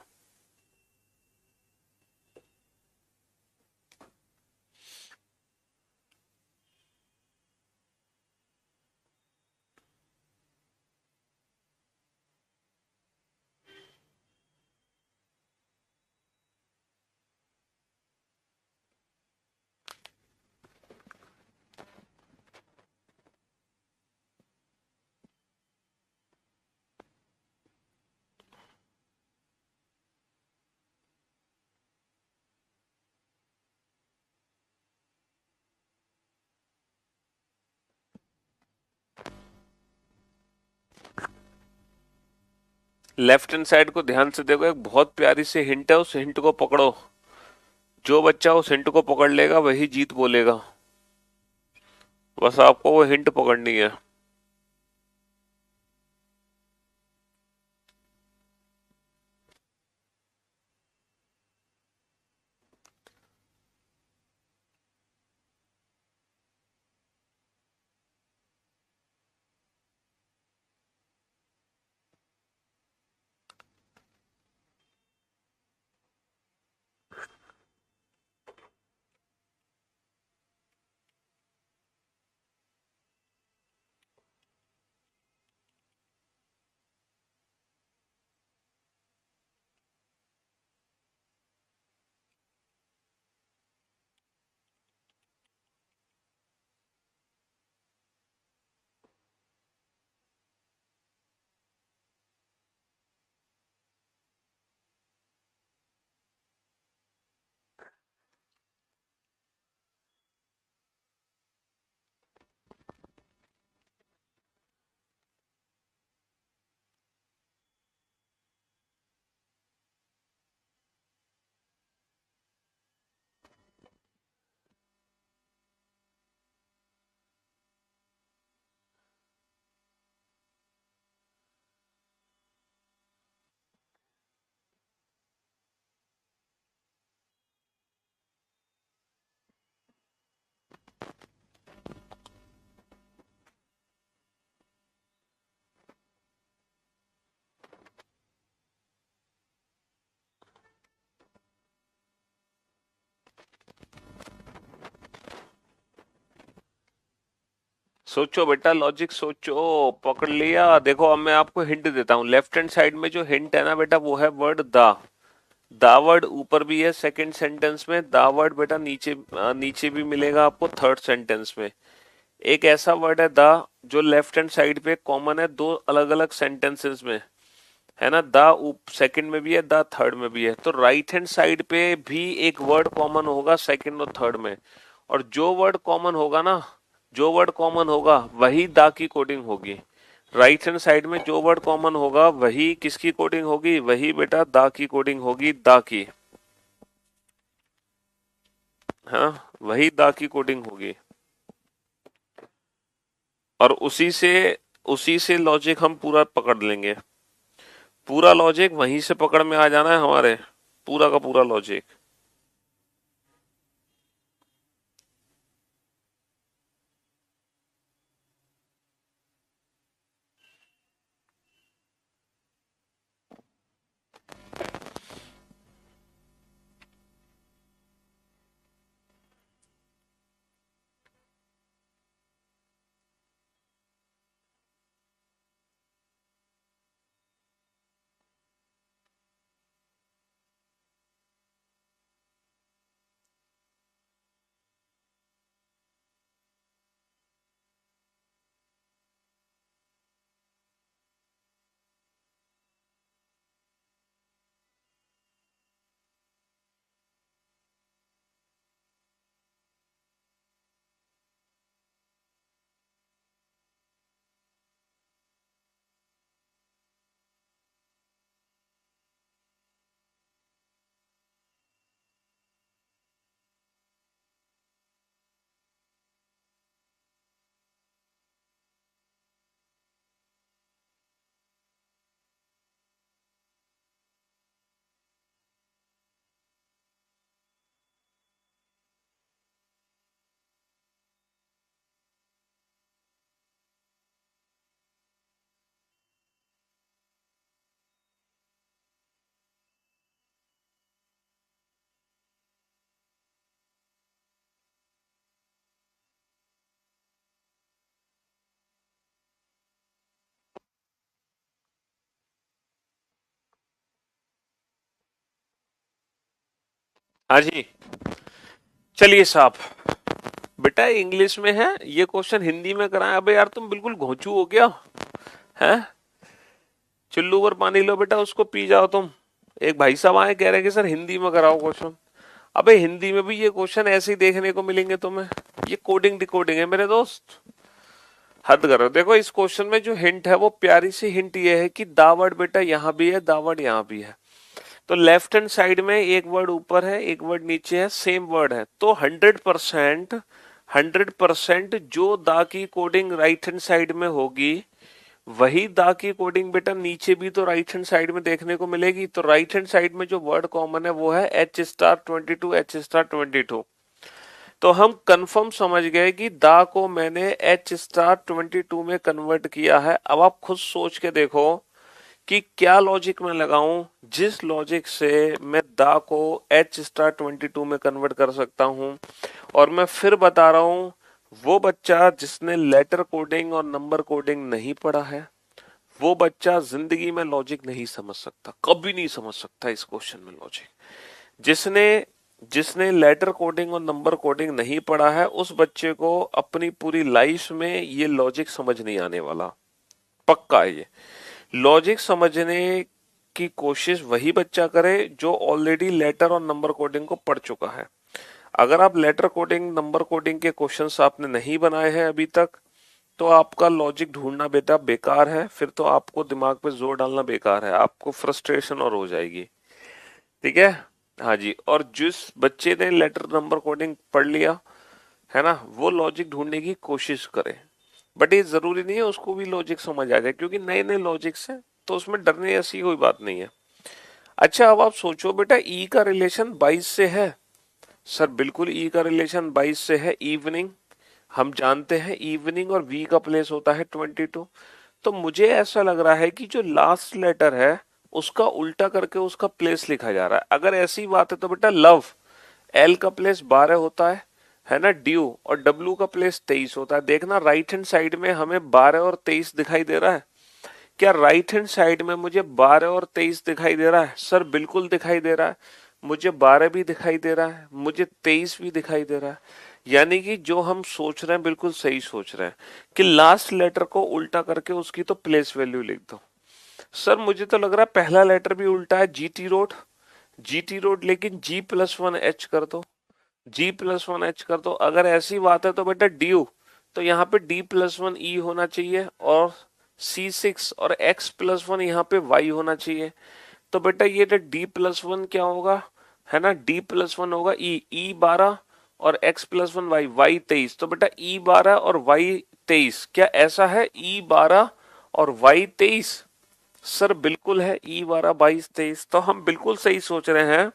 लेफ्ट हैंड साइड को ध्यान से देखो, एक बहुत प्यारी सी हिंट है, उस हिंट को पकड़ो। जो बच्चा उस हिंट को पकड़ लेगा वही जीत बोलेगा। बस आपको वो हिंट पकड़नी है। सोचो बेटा, लॉजिक सोचो। पकड़ लिया। देखो अब मैं आपको हिंट देता हूँ। लेफ्ट हैंड साइड में जो हिंट है ना बेटा, वो है वर्ड द। दा वर्ड ऊपर भी है सेकंड सेंटेंस में, दा वर्ड बेटा नीचे नीचे भी मिलेगा आपको थर्ड सेंटेंस में। एक ऐसा वर्ड है दा जो लेफ्ट हैंड साइड पे कॉमन है दो अलग अलग सेंटेंसेस में, है ना। दा सेकंड में भी है, दा थर्ड में भी है, तो राइट हैंड साइड पे भी एक वर्ड कॉमन होगा सेकंड और थर्ड में। और जो वर्ड कॉमन होगा ना, जो वर्ड कॉमन होगा वही दा की कोडिंग होगी। राइट हैंड साइड में जो वर्ड कॉमन होगा वही किसकी कोडिंग होगी, वही बेटा दा की कोडिंग होगी, दा की। हाँ, वही दा की कोडिंग होगी। और उसी से लॉजिक हम पूरा पकड़ लेंगे। पूरा लॉजिक वहीं से पकड़ में आ जाना है हमारे, पूरा का पूरा लॉजिक। हाँ जी, चलिए साहब। बेटा इंग्लिश में है ये क्वेश्चन, हिंदी में कराएं। अबे यार तुम बिल्कुल घोंचू हो गया है। चुल्लू पर पानी लो बेटा, उसको पी जाओ तुम। एक भाई साहब आए कह रहे कि सर हिंदी में कराओ क्वेश्चन। अबे हिंदी में भी ये क्वेश्चन ऐसे ही देखने को मिलेंगे तुम्हें। ये कोडिंग डिकोडिंग है मेरे दोस्त, हद करो। देखो इस क्वेश्चन में जो हिंट है वो प्यारी सी हिंट ये है कि दा वर्ड बेटा यहाँ भी है, दा वर्ड यहाँ भी है। तो लेफ्ट हैंड साइड में एक वर्ड ऊपर है, एक वर्ड नीचे है, सेम वर्ड है। तो 100% जो दा की कोडिंग राइट हैंड साइड में होगी वही दा की कोडिंग बेटा नीचे भी तो राइट हैंड साइड में देखने को मिलेगी। तो राइट हैंड साइड में जो वर्ड कॉमन है वो है H*22, H*22। तो हम कंफर्म समझ गए कि दा को मैंने H*22 में कन्वर्ट किया है। अब आप खुद सोच के देखो कि क्या लॉजिक मैं लगाऊं जिस लॉजिक से मैं दा को H*22 में कन्वर्ट कर सकता हूं। और मैं फिर बता रहा हूं, वो बच्चा जिसने लेटर कोडिंग और नंबर कोडिंग नहीं पढ़ा है वो बच्चा जिंदगी में लॉजिक नहीं समझ सकता, कभी नहीं समझ सकता इस क्वेश्चन में लॉजिक। जिसने जिसने लेटर कोडिंग और नंबर कोडिंग नहीं पढ़ा है उस बच्चे को अपनी पूरी लाइफ में ये लॉजिक समझ नहीं आने वाला, पक्का है ये। लॉजिक समझने की कोशिश वही बच्चा करे जो ऑलरेडी लेटर और नंबर कोडिंग को पढ़ चुका है। अगर आप लेटर कोडिंग नंबर कोडिंग के क्वेश्चंस आपने नहीं बनाए हैं अभी तक तो आपका लॉजिक ढूंढना बेटा बेकार है। फिर तो आपको दिमाग पे जोर डालना बेकार है, आपको फ्रस्ट्रेशन और हो जाएगी। ठीक है, हाँ जी। और जिस बच्चे ने लेटर नंबर कोडिंग पढ़ लिया है ना वो लॉजिक ढूंढने की कोशिश करे। बट ये जरूरी नहीं है उसको भी लॉजिक समझ आ जाए, क्योंकि नए नए लॉजिक्स हैं तो उसमें डरने ऐसी कोई बात नहीं है। अच्छा अब आप सोचो बेटा ई का रिलेशन 22 से है। सर बिल्कुल ई का रिलेशन 22 से है। इवनिंग हम जानते हैं, इवनिंग और वी का प्लेस होता है 22। तो मुझे ऐसा लग रहा है कि जो लास्ट लेटर है उसका उल्टा करके उसका प्लेस लिखा जा रहा है। अगर ऐसी बात है तो बेटा लव, एल का प्लेस 12 होता है ना, ड्यू और डब्ल्यू का प्लेस 23 होता है। देखना राइट हैंड साइड में हमें 12 और 23 दिखाई दे रहा है। क्या राइट हैंड साइड में मुझे 12 और 23 दिखाई दे रहा है? सर बिल्कुल दिखाई दे रहा है। मुझे 12 भी दिखाई दे रहा है, मुझे 23 भी दिखाई दे रहा है। यानी कि जो हम सोच रहे हैं बिल्कुल सही सोच रहे हैं कि लास्ट लेटर को उल्टा करके उसकी तो प्लेस वैल्यू लिख दो। सर मुझे तो लग रहा है पहला लेटर भी उल्टा है, जीटी रोड। जीटी रोड लेकिन G+1H कर दो, G+1H कर दो। अगर ऐसी बात है तो बेटा ड्यू, तो यहाँ पे D+1E होना चाहिए और C6 और X+1 यहाँ पे Y होना चाहिए। तो बेटा ये D+1 क्या होगा, है ना, D+1 होगा E 12 और X+1 Y 23। तो बेटा E 12 और Y 23 क्या ऐसा है, E 12 और Y 23? सर बिल्कुल है, E 12 22 23। तो हम बिल्कुल सही सोच रहे हैं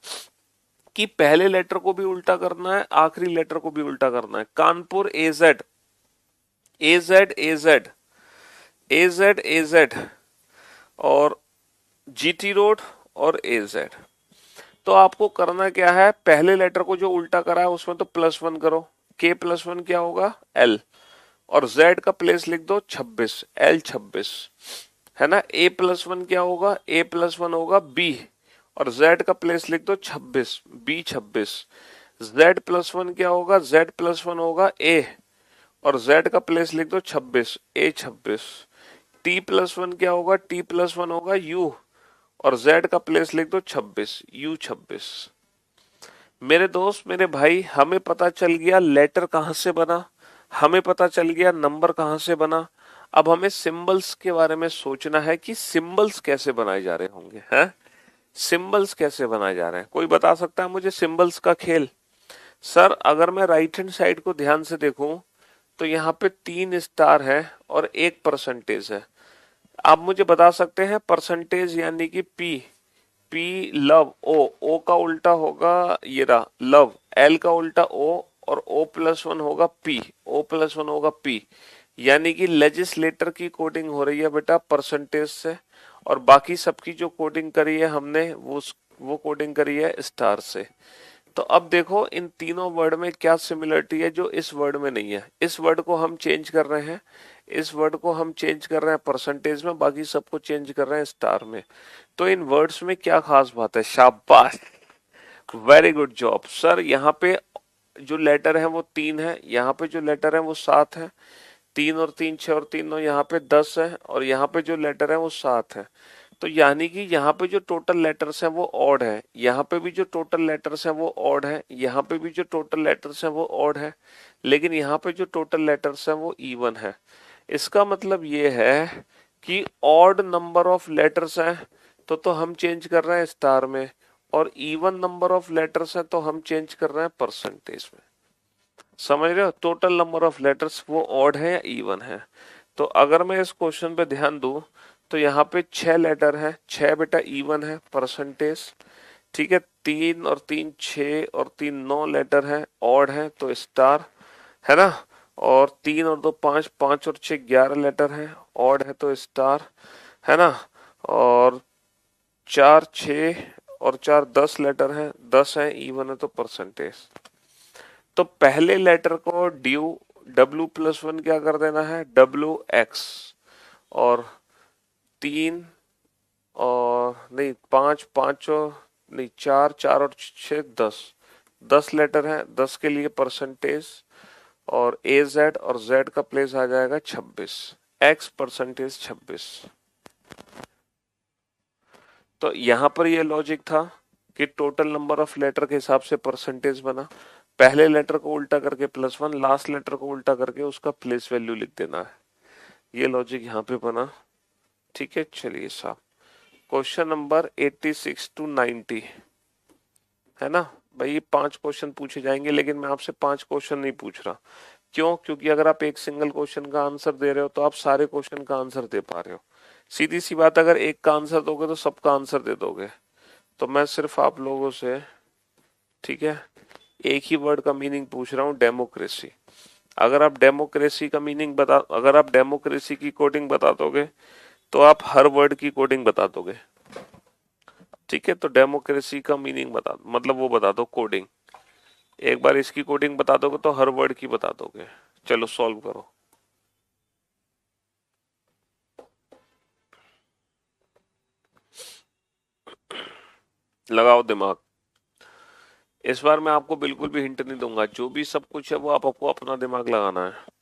कि पहले लेटर को भी उल्टा करना है, आखिरी लेटर को भी उल्टा करना है। Kanpur AZ, AZ AZ, AZ AZ और GT रोड और AZ। तो आपको करना क्या है, पहले लेटर को जो उल्टा करा है उसमें तो +1 करो। K+1 क्या होगा, L, और Z का प्लेस लिख दो 26, L 26, है ना। A+1 क्या होगा, A+1 होगा B और Z का प्लेस लिख दो 26, B 26। Z+1 क्या होगा, Z+1 होगा A और Z का प्लेस लिख दो 26, A 26। T+1 क्या होगा, T+1 होगा U और Z का प्लेस लिख दो 26, U 26। मेरे दोस्त मेरे भाई, हमें पता चल गया लेटर कहां से बना, हमें पता चल गया नंबर कहां से बना। अब हमें सिंबल्स के बारे में सोचना है कि सिंबल्स कैसे बनाए जा रहे होंगे, हैं? सिंबल्स कैसे बनाए जा रहे हैं, कोई बता सकता है मुझे सिंबल्स का खेल? सर अगर मैं राइट हैंड साइड को ध्यान से देखूं तो यहाँ पे 3 स्टार है और 1 परसेंटेज है। आप मुझे बता सकते हैं परसेंटेज यानी कि P लव, O का उल्टा होगा ये रहा लव, L का उल्टा O और O+1 होगा P, O+1 होगा P। यानी कि लेजिस्लेटर की कोडिंग हो रही है बेटा परसेंटेज से और बाकी सबकी जो कोडिंग करी है हमने वो कोडिंग करी है स्टार से। तो अब देखो इन तीनों वर्ड में क्या सिमिलरिटी है जो इस वर्ड में नहीं है। इस वर्ड को हम चेंज कर रहे हैं, इस वर्ड को हम चेंज कर रहे हैं परसेंटेज में, बाकी सबको चेंज कर रहे हैं स्टार में। तो इन वर्ड्स में क्या खास बात है, शाबाश, वेरी गुड जॉब सर। यहाँ पे जो लेटर है वो 3 है, यहाँ पे जो लेटर है वो 7 है, 3 और 3 6 और 3 9, यहाँ पे 10 है, और यहाँ पे जो लेटर है वो 7 है। तो यानी कि यहाँ पे जो टोटल लेटर्स हैं वो ऑड है, यहाँ पे भी जो टोटल लेटर्स हैं वो ऑड है, यहाँ पे भी जो टोटल लेटर्स हैं वो ऑड है, लेकिन यहाँ पे जो टोटल लेटर्स हैं वो इवन है। इसका मतलब ये है कि ऑड नंबर ऑफ लेटर्स हैं तो हम चेंज कर रहे हैं स्टार में, और इवन नंबर ऑफ लेटर्स हैं तो हम चेंज कर रहे हैं परसेंटेज में। समझ रहे हो, टोटल नंबर ऑफ लेटर्स वो ऑड है या इवन है। तो अगर मैं इस क्वेश्चन पे ध्यान दूं तो यहाँ पे 6 लेटर है, 6 बेटा इवन है परसेंटेज, ठीक है। 3 और 3 6 और 3 9 लेटर है, ऑड है तो स्टार, है ना। और 3 और 2 5, 5 और 6 11 लेटर है, ऑड है तो स्टार, है ना। और 4 6 और 4 10 लेटर है, 10 है इवन है तो परसेंटेज। तो पहले लेटर को ड्यू W+1 क्या कर देना है, WX, और 3 और नहीं 5 5 और नहीं 4 4 और 6 10, 10 लेटर है, 10 के लिए परसेंटेज, और AZ और Z का प्लेस आ जाएगा 26, X परसेंटेज 26। तो यहां पर ये लॉजिक था कि टोटल नंबर ऑफ लेटर के हिसाब से परसेंटेज बना, पहले लेटर को उल्टा करके +1, लास्ट लेटर को उल्टा करके उसका प्लेस वैल्यू लिख देना है, ये लॉजिक यहाँ पे बना। ठीक है, चलिए साहब, क्वेश्चन नंबर 86 to 90, है ना भाई। ये 5 क्वेश्चन पूछे जाएंगे, लेकिन मैं आपसे 5 क्वेश्चन नहीं पूछ रहा। क्यों? क्योंकि अगर आप एक सिंगल क्वेश्चन का आंसर दे रहे हो तो आप सारे क्वेश्चन का आंसर दे पा रहे हो। सीधी सी बात, अगर एक का आंसर दोगे तो सबका आंसर दे दोगे। तो मैं सिर्फ आप लोगों से, ठीक है, एक ही वर्ड का मीनिंग पूछ रहा हूँ, डेमोक्रेसी। अगर आप डेमोक्रेसी की कोडिंग बता दोगे तो आप हर वर्ड की कोडिंग बता दोगे। ठीक है, तो डेमोक्रेसी का मीनिंग बता, मतलब वो बता दो कोडिंग। एक बार इसकी कोडिंग बता दोगे तो हर वर्ड की बता दोगे। चलो सॉल्व करो, लगाओ दिमाग। इस बार मैं आपको बिल्कुल भी हिंट नहीं दूंगा, जो भी सब कुछ है वो आपको अपना दिमाग लगाना है।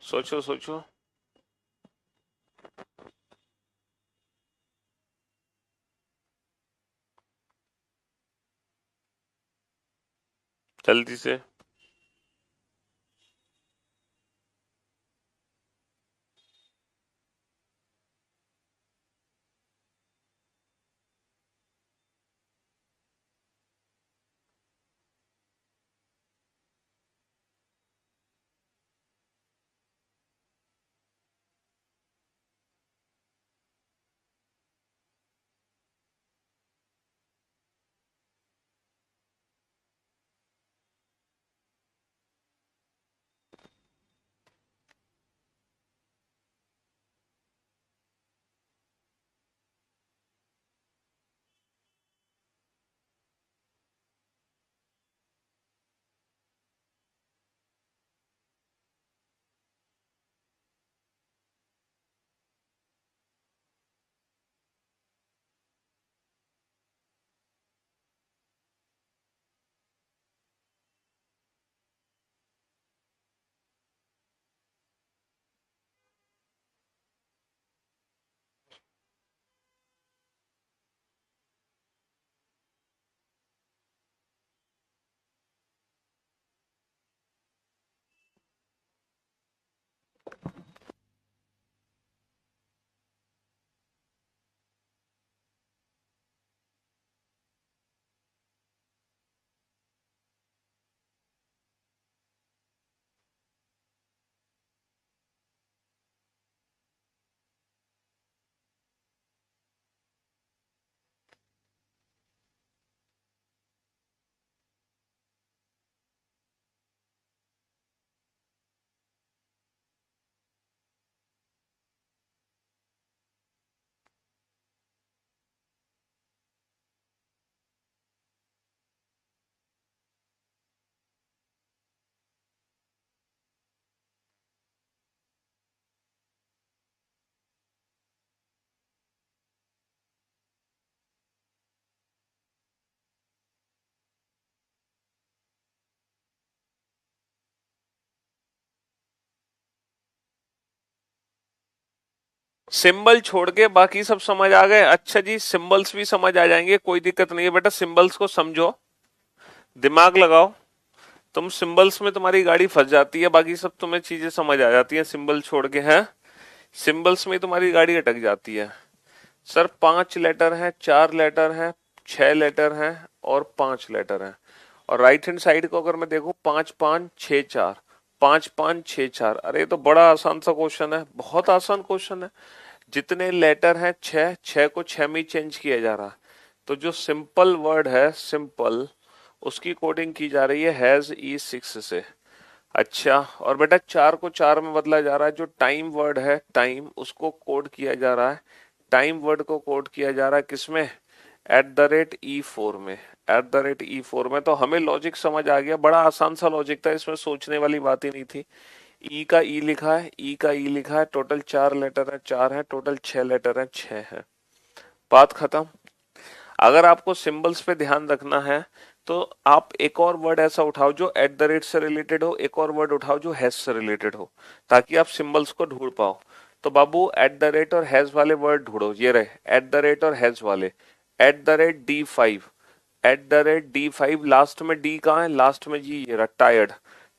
सोचो सोचो। जल्दी से। सिंबल छोड़ के बाकी सब समझ आ गए? अच्छा जी, सिंबल्स भी समझ आ जाएंगे, कोई दिक्कत नहीं है बेटा। सिंबल्स को समझो, दिमाग लगाओ। तुम सिंबल्स में तुम्हारी गाड़ी फंस जाती है, बाकी सब तुम्हें चीजें समझ आ जाती है, सिंबल छोड़ के है। सिंबल्स में तुम्हारी गाड़ी अटक जाती है। सर 5 लेटर हैं, 4 लेटर हैं, 6 लेटर हैं और 5 लेटर हैं। और राइट हैंड साइड को अगर मैं देखूं, 5 5 6 4, 5 5 6 4। अरे ये तो बड़ा आसान सा क्वेश्चन है, बहुत आसान क्वेश्चन है। जितने लेटर हैं 6, 6 को 6 में चेंज किया जा रहा है। तो जो सिंपल वर्ड है सिंपल, उसकी कोडिंग की जा रही है हैज E6 से। अच्छा, और बेटा 4 को 4 में बदला जा रहा है। जो टाइम वर्ड है टाइम, उसको कोड किया जा रहा है, टाइम वर्ड को कोड किया जा रहा है किसमें? @E4 में। @E4 में। तो हमें लॉजिक समझ आ गया, बड़ा आसान सा लॉजिक था, इसमें सोचने वाली बात ही नहीं थी। ई का ई लिखा है, ई का ई लिखा है, टोटल 4 लेटर है 4 है, टोटल 6 लेटर है 6 है। बात खत्म। अगर आपको सिंबल्स पे ध्यान रखना है तो आप एक और वर्ड ऐसा उठाओ जो @ से रिलेटेड हो, एक और वर्ड उठाओ जो हैज से रिलेटेड हो, ताकि आप सिंबल्स को ढूंढ पाओ। तो बाबू @ और हैज वाले वर्ड ढूंढो, ये रहे @ और हैज वाले। @D5, @D5, लास्ट में डी कहाँ है? लास्ट में जी ये रहा, टायर्ड।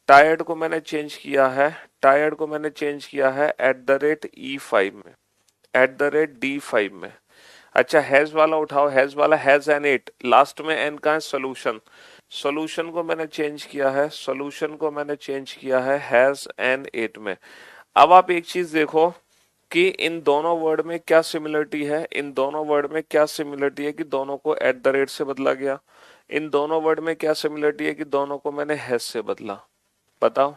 टायर्ड को मैंने चेंज किया है, टायर्ड को मैंने चेंज किया है @E5 में, @D5 में। अच्छा, हैज वाला उठाओ, हैज वाला हैज एन 8, लास्ट में एन का है, सोल्यूशन। सोल्यूशन को मैंने चेंज किया है, सोल्यूशन को मैंने चेंज किया है हैज एन 8 में। अब आप एक चीज देखो कि इन दोनों वर्ड में क्या सिमिलरिटी है, इन दोनों वर्ड में क्या सिमिलरिटी है कि दोनों को @ से बदला गया। इन दोनों वर्ड में क्या सिमिलरिटी है कि दोनों को मैंने हैज से बदला। बताओ।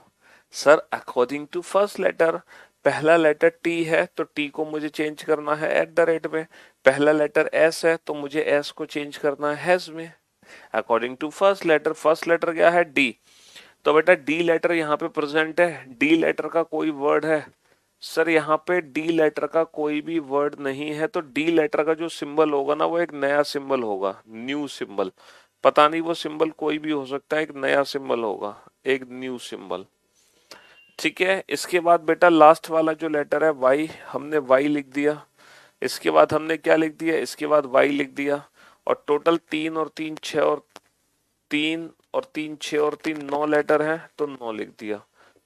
Sir according to first letter, पहला लेटर टी है तो टी को मुझे चेंज करना है @ में। पहला लेटर एस है तो मुझे एस को चेंज करना है हैज में। अकॉर्डिंग टू फर्स्ट लेटर क्या है? डी। तो बेटा डी लेटर यहाँ पे प्रेजेंट है, डी लेटर का कोई वर्ड है? सर यहाँ पे डी लेटर का कोई भी वर्ड नहीं है, तो डी लेटर का जो सिंबल होगा ना, वो एक नया सिंबल होगा, न्यू सिंबल। पता नहीं वो सिंबल कोई भी हो सकता है, एक नया सिंबल होगा, एक न्यू सिंबल। ठीक है, इसके बाद बेटा लास्ट वाला जो लेटर है वाई, हमने वाई लिख दिया। इसके बाद हमने क्या लिख दिया? इसके बाद वाई लिख दिया। और टोटल 3 और 3 6 और 3 और 3 6 और 3 9 लेटर हैं, तो 9 लिख दिया।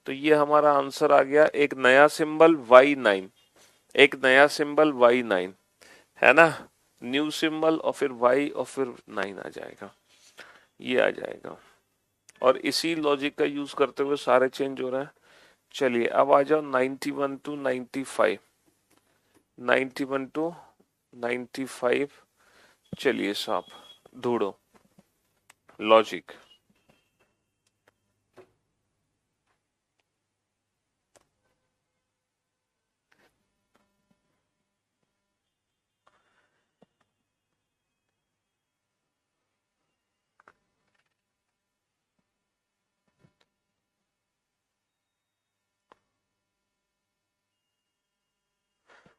तो ये हमारा आंसर आ गया, एक नया सिंबल Y9, एक नया सिंबल Y9, है ना? न्यू सिंबल और फिर Y और फिर 9 आ जाएगा, ये आ जाएगा। और इसी लॉजिक का यूज करते हुए सारे चेंज हो रहे हैं। चलिए अब आ जाओ 91 टू 95, 91 टू 95। चलिए साहब, ढूंढो लॉजिक।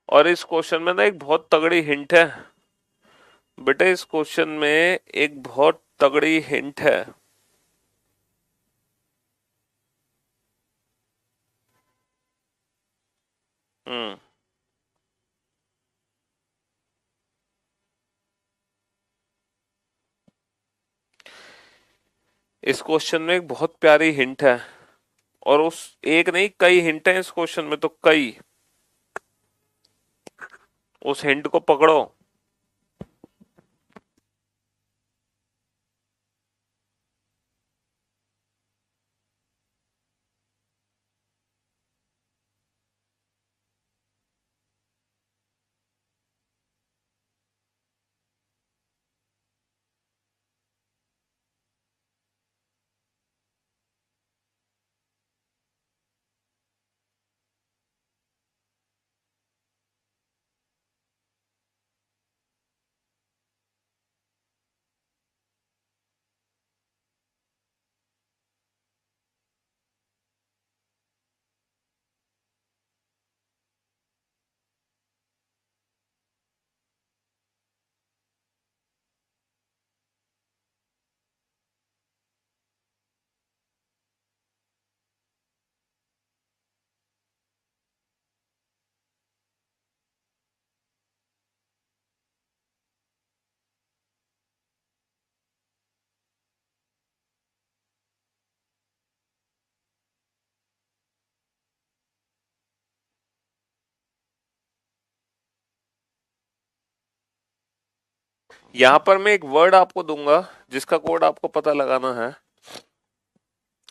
और इस क्वेश्चन में ना एक बहुत तगड़ी हिंट है बेटा, इस क्वेश्चन में एक बहुत तगड़ी हिंट है। हम्म। इस क्वेश्चन में एक बहुत प्यारी हिंट है, और उस एक नहीं कई हिंट है इस क्वेश्चन में, तो कई। उस हिंट को पकड़ो। यहां पर मैं एक वर्ड आपको दूंगा जिसका कोड आपको पता लगाना है,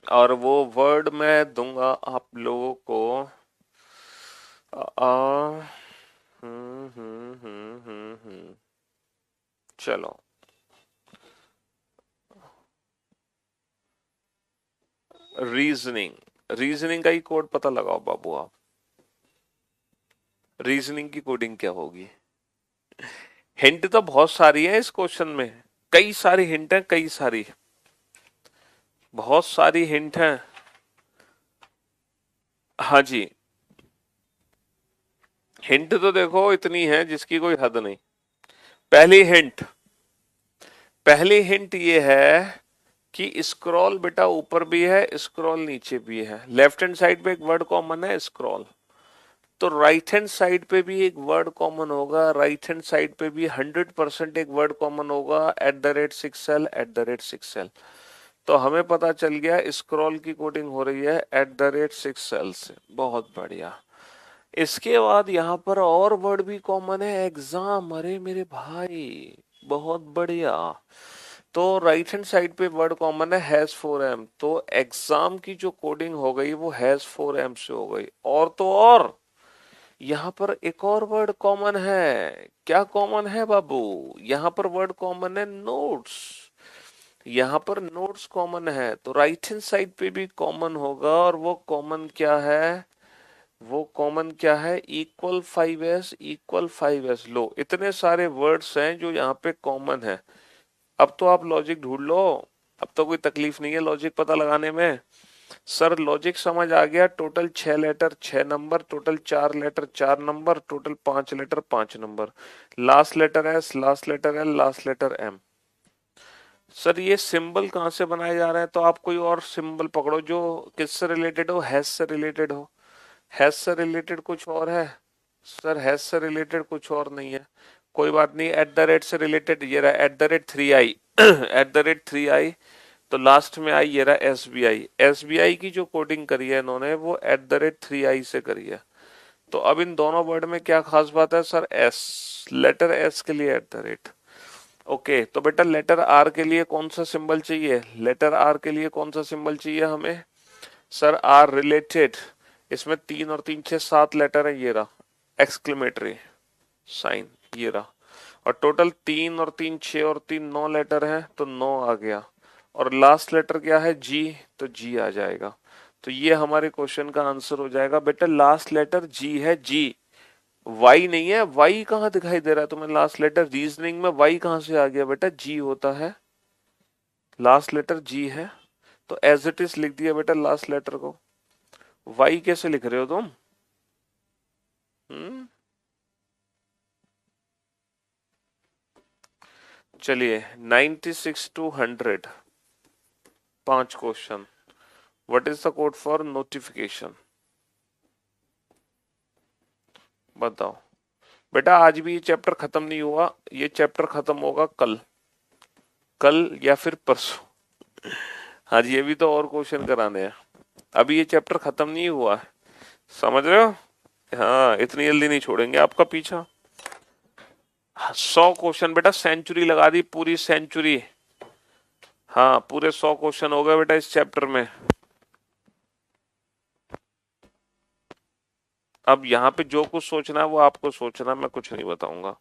और वो वर्ड मैं दूंगा आप लोगों को। आ, चलो, रीजनिंग। रीजनिंग का ही कोड पता लगाओ बाबू आप। रीजनिंग की कोडिंग क्या होगी? हिंट तो बहुत सारी है इस क्वेश्चन में, कई सारी हिंट है, कई सारी, बहुत सारी हिंट है। हाँ जी, हिंट तो देखो इतनी है जिसकी कोई हद नहीं। पहली हिंट, पहली हिंट ये है कि स्क्रॉल बेटा ऊपर भी है, स्क्रॉल नीचे भी है। लेफ्ट हैंड साइड पे एक वर्ड कॉमन है, स्क्रॉल। तो राइट हैंड साइड पे भी एक वर्ड कॉमन होगा, राइट हैंड साइड पे भी 100% एक वर्ड कॉमन होगा, @6l, @6l। तो हमें पता चल गया स्क्रॉल की कोडिंग हो रही है @6l से। बहुत बढ़िया। इसके बाद यहाँ पर और वर्ड भी कॉमन है, एग्जाम। अरे मेरे भाई, बहुत बढ़िया। तो राइट हैंड साइड पे वर्ड कॉमन है #4m, तो एग्जाम की जो कोडिंग हो गई वो #4m से हो गई। और तो और यहाँ पर एक और वर्ड कॉमन है। क्या कॉमन है बाबू? यहाँ पर वर्ड कॉमन है नोट्स। यहाँ पर नोट्स कॉमन है, तो राइट हैंड साइड पे भी कॉमन होगा, और वो कॉमन क्या है? वो कॉमन क्या है? =5s लो, इतने सारे वर्ड्स हैं जो यहाँ पे कॉमन है। अब तो आप लॉजिक ढूंढ लो, अब तो कोई तकलीफ नहीं है लॉजिक पता लगाने में। सर लॉजिक समझ आ गया। Total 6 letter 6 number, total 4 letter 4 number, total 5 letter 5 number. Last letter S, last letter L, last letter M. Sir ये सिंबल कहाँ से बनाए जा रहे हैं? तो आप कोई और सिंबल पकड़ो जो किससे रिलेटेड हो, हैश से रिलेटेड हो। हैश से रिलेटेड कुछ और है सर, हैश से रिलेटेड कुछ और नहीं है। कोई बात नहीं, @ से रिलेटेड ये रहा @3i, @3i। तो लास्ट में आई ये रहा SBI। SBI की जो कोडिंग करी है इन्होंने वो @3i से करी है। तो अब इन दोनों वर्ड में क्या खास बात है सर? एस, लेटर एस के लिए @ ओके। तो बेटा लेटर आर के लिए कौन सा सिंबल चाहिए? लेटर आर के लिए कौन सा सिंबल चाहिए हमें? Sir R related. इसमें 3 और 3 6 7 लेटर है, ये रहा एक्सक्लेमेटरी साइन, ये रहा। और टोटल 3 और 3 6 और 3 9 लेटर है, तो 9 आ गया। और लास्ट लेटर क्या है? जी, तो जी आ जाएगा। तो ये हमारे क्वेश्चन का आंसर हो जाएगा बेटा। लास्ट लेटर जी है, जी। वाई नहीं है, वाई कहाँ दिखाई दे रहा है तुम्हें? लास्ट लेटर रीजनिंग में वाई कहाँ से आ गया बेटा? जी होता है, लास्ट लेटर जी है, तो एज इट इज लिख दिया बेटा लास्ट लेटर को। वाई कैसे लिख रहे हो तुम? हम्म, चलिए 96 to 100, 5 question. What is the code for notification? बताओ बेटा। आज भी ये चैप्टर खत्म नहीं हुआ, ये चैप्टर खत्म होगा कल, कल या फिर परसों। हाँ जी, ये भी तो और क्वेश्चन कराने हैं। अभी ये चैप्टर खत्म नहीं हुआ है, समझ रहे हो? हाँ, इतनी जल्दी नहीं छोड़ेंगे आपका पीछा। 100 क्वेश्चन बेटा, सेंचुरी लगा दी, पूरी सेंचुरी। हाँ, पूरे 100 क्वेश्चन हो गए बेटा इस चैप्टर में। अब यहाँ पे जो कुछ सोचना है वो आपको सोचना, मैं कुछ नहीं बताऊंगा।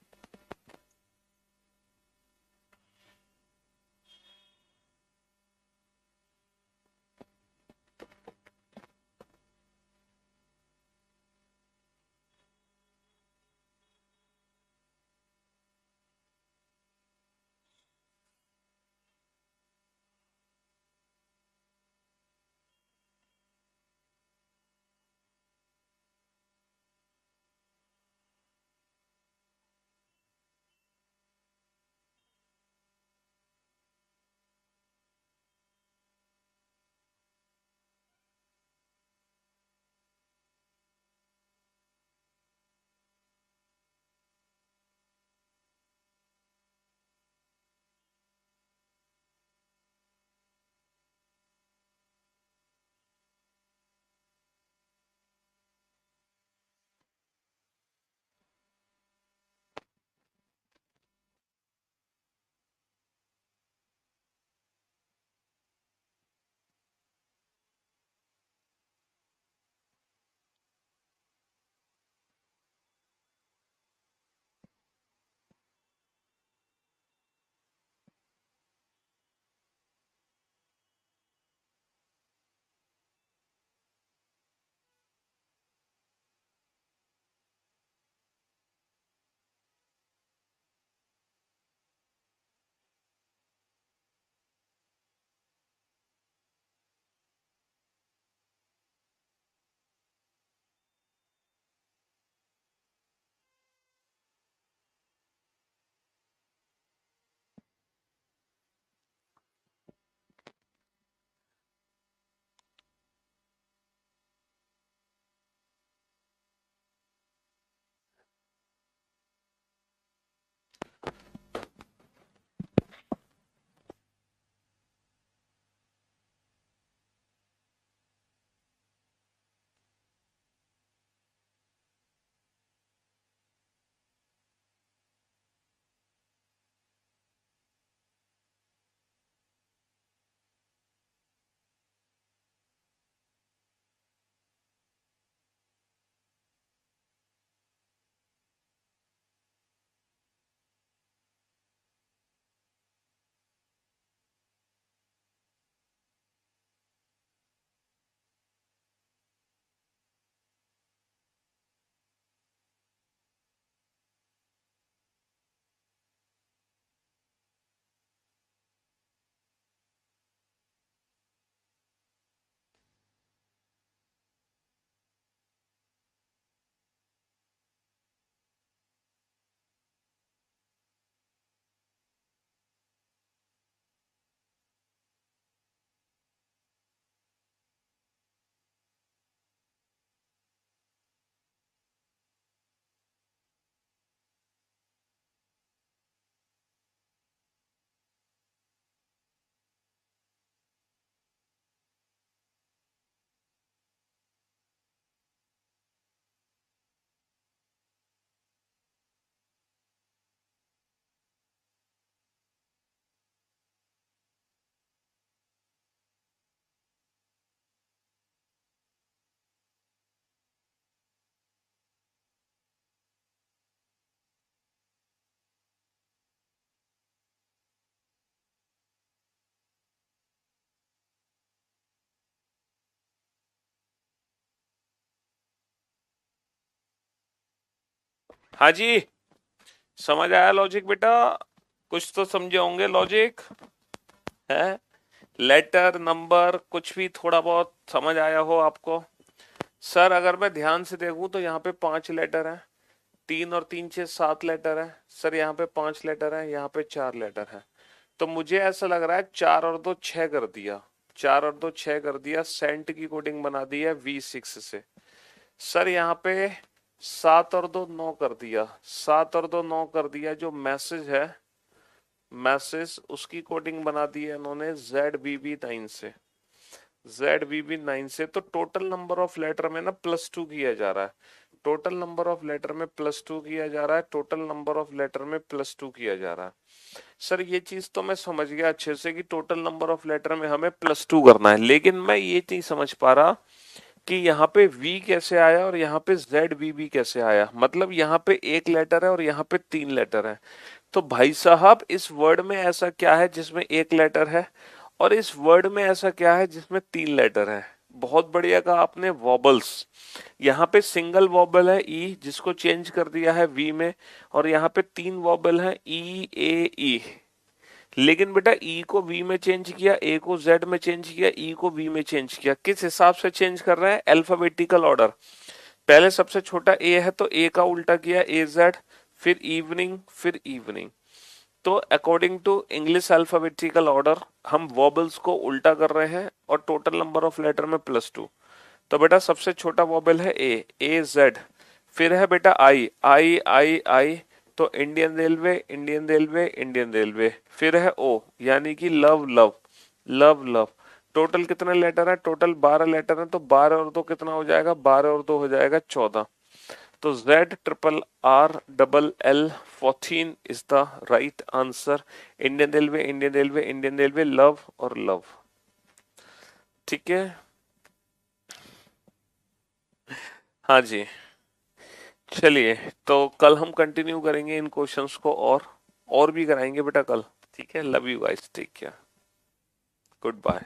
हाँ जी, समझ आया लॉजिक बेटा? कुछ तो समझे होंगे लॉजिक है। लेटर नंबर कुछ भी थोड़ा बहुत समझ आया हो आपको? सर अगर मैं ध्यान से देखूं तो यहाँ पे 5 लेटर हैं, 3 और 3 6 7 लेटर है। सर यहाँ पे 5 लेटर है, यहाँ पे 4 लेटर है। तो मुझे ऐसा लग रहा है 4 और 2 6 कर दिया, 4 और 2 6 कर दिया, सेंट की कोडिंग बना दी है V6 से। सर यहाँ पे 7 और 2 9 कर दिया, 7 और 2 9 कर दिया। जो मैसेज है, मैसेज उसकी कोडिंग बना दी है इन्होंने ZBB9 से, ZBB9 से। तो टोटल नंबर ऑफ लेटर में ना +2 किया जा रहा है, टोटल नंबर ऑफ लेटर में +2 किया जा रहा है, टोटल नंबर ऑफ लेटर में +2 किया जा रहा है। सर ये चीज तो मैं समझ गया अच्छे से कि टोटल नंबर ऑफ लेटर में हमें +2 करना है, लेकिन मैं ये नहीं समझ पा रहा कि यहाँ पे V कैसे आया और यहाँ पे ZBB कैसे आया। मतलब यहाँ पे 1 लेटर है और यहाँ पे 3 लेटर है। तो भाई साहब इस वर्ड में ऐसा क्या है जिसमें 1 लेटर है, और इस वर्ड में ऐसा क्या है जिसमें 3 लेटर है? बहुत बढ़िया कहा आपने, वॉबल्स। यहाँ पे सिंगल वॉबल है ई, जिसको चेंज कर दिया है वी में, और यहाँ पे 3 वॉबल है ई ए ई। लेकिन बेटा ई को वी में चेंज किया, ए को जेड में चेंज किया, ई को वी में चेंज किया। किस हिसाब से चेंज कर रहे हैं? Alphabetical order. पहले सबसे छोटा ए है तो ए का उल्टा किया, ए जेड, फिर इवनिंग, फिर इवनिंग। तो according to English alphabetical order हम वॉबल्स को उल्टा कर रहे हैं, और टोटल नंबर ऑफ लेटर में +2। तो बेटा सबसे छोटा वॉबल है ए जेड, फिर है बेटा आई आई आई आई, तो Indian railway Indian railway Indian railway, फिर है ओ यानी कि love love love love. Total कितने लेटर है? टोटल 12 लेटर है, तो 12 और 2 कितना हो जाएगा? 12 और 2 हो जाएगा 14। तो ZRRLL 14 is the right answer. Indian railway Indian railway Indian railway, love और लव। ठीक है, हाँ जी। चलिए, तो कल हम कंटिन्यू करेंगे इन क्वेश्चंस को, और भी कराएंगे बेटा कल। ठीक है, love you guys, take care, good bye.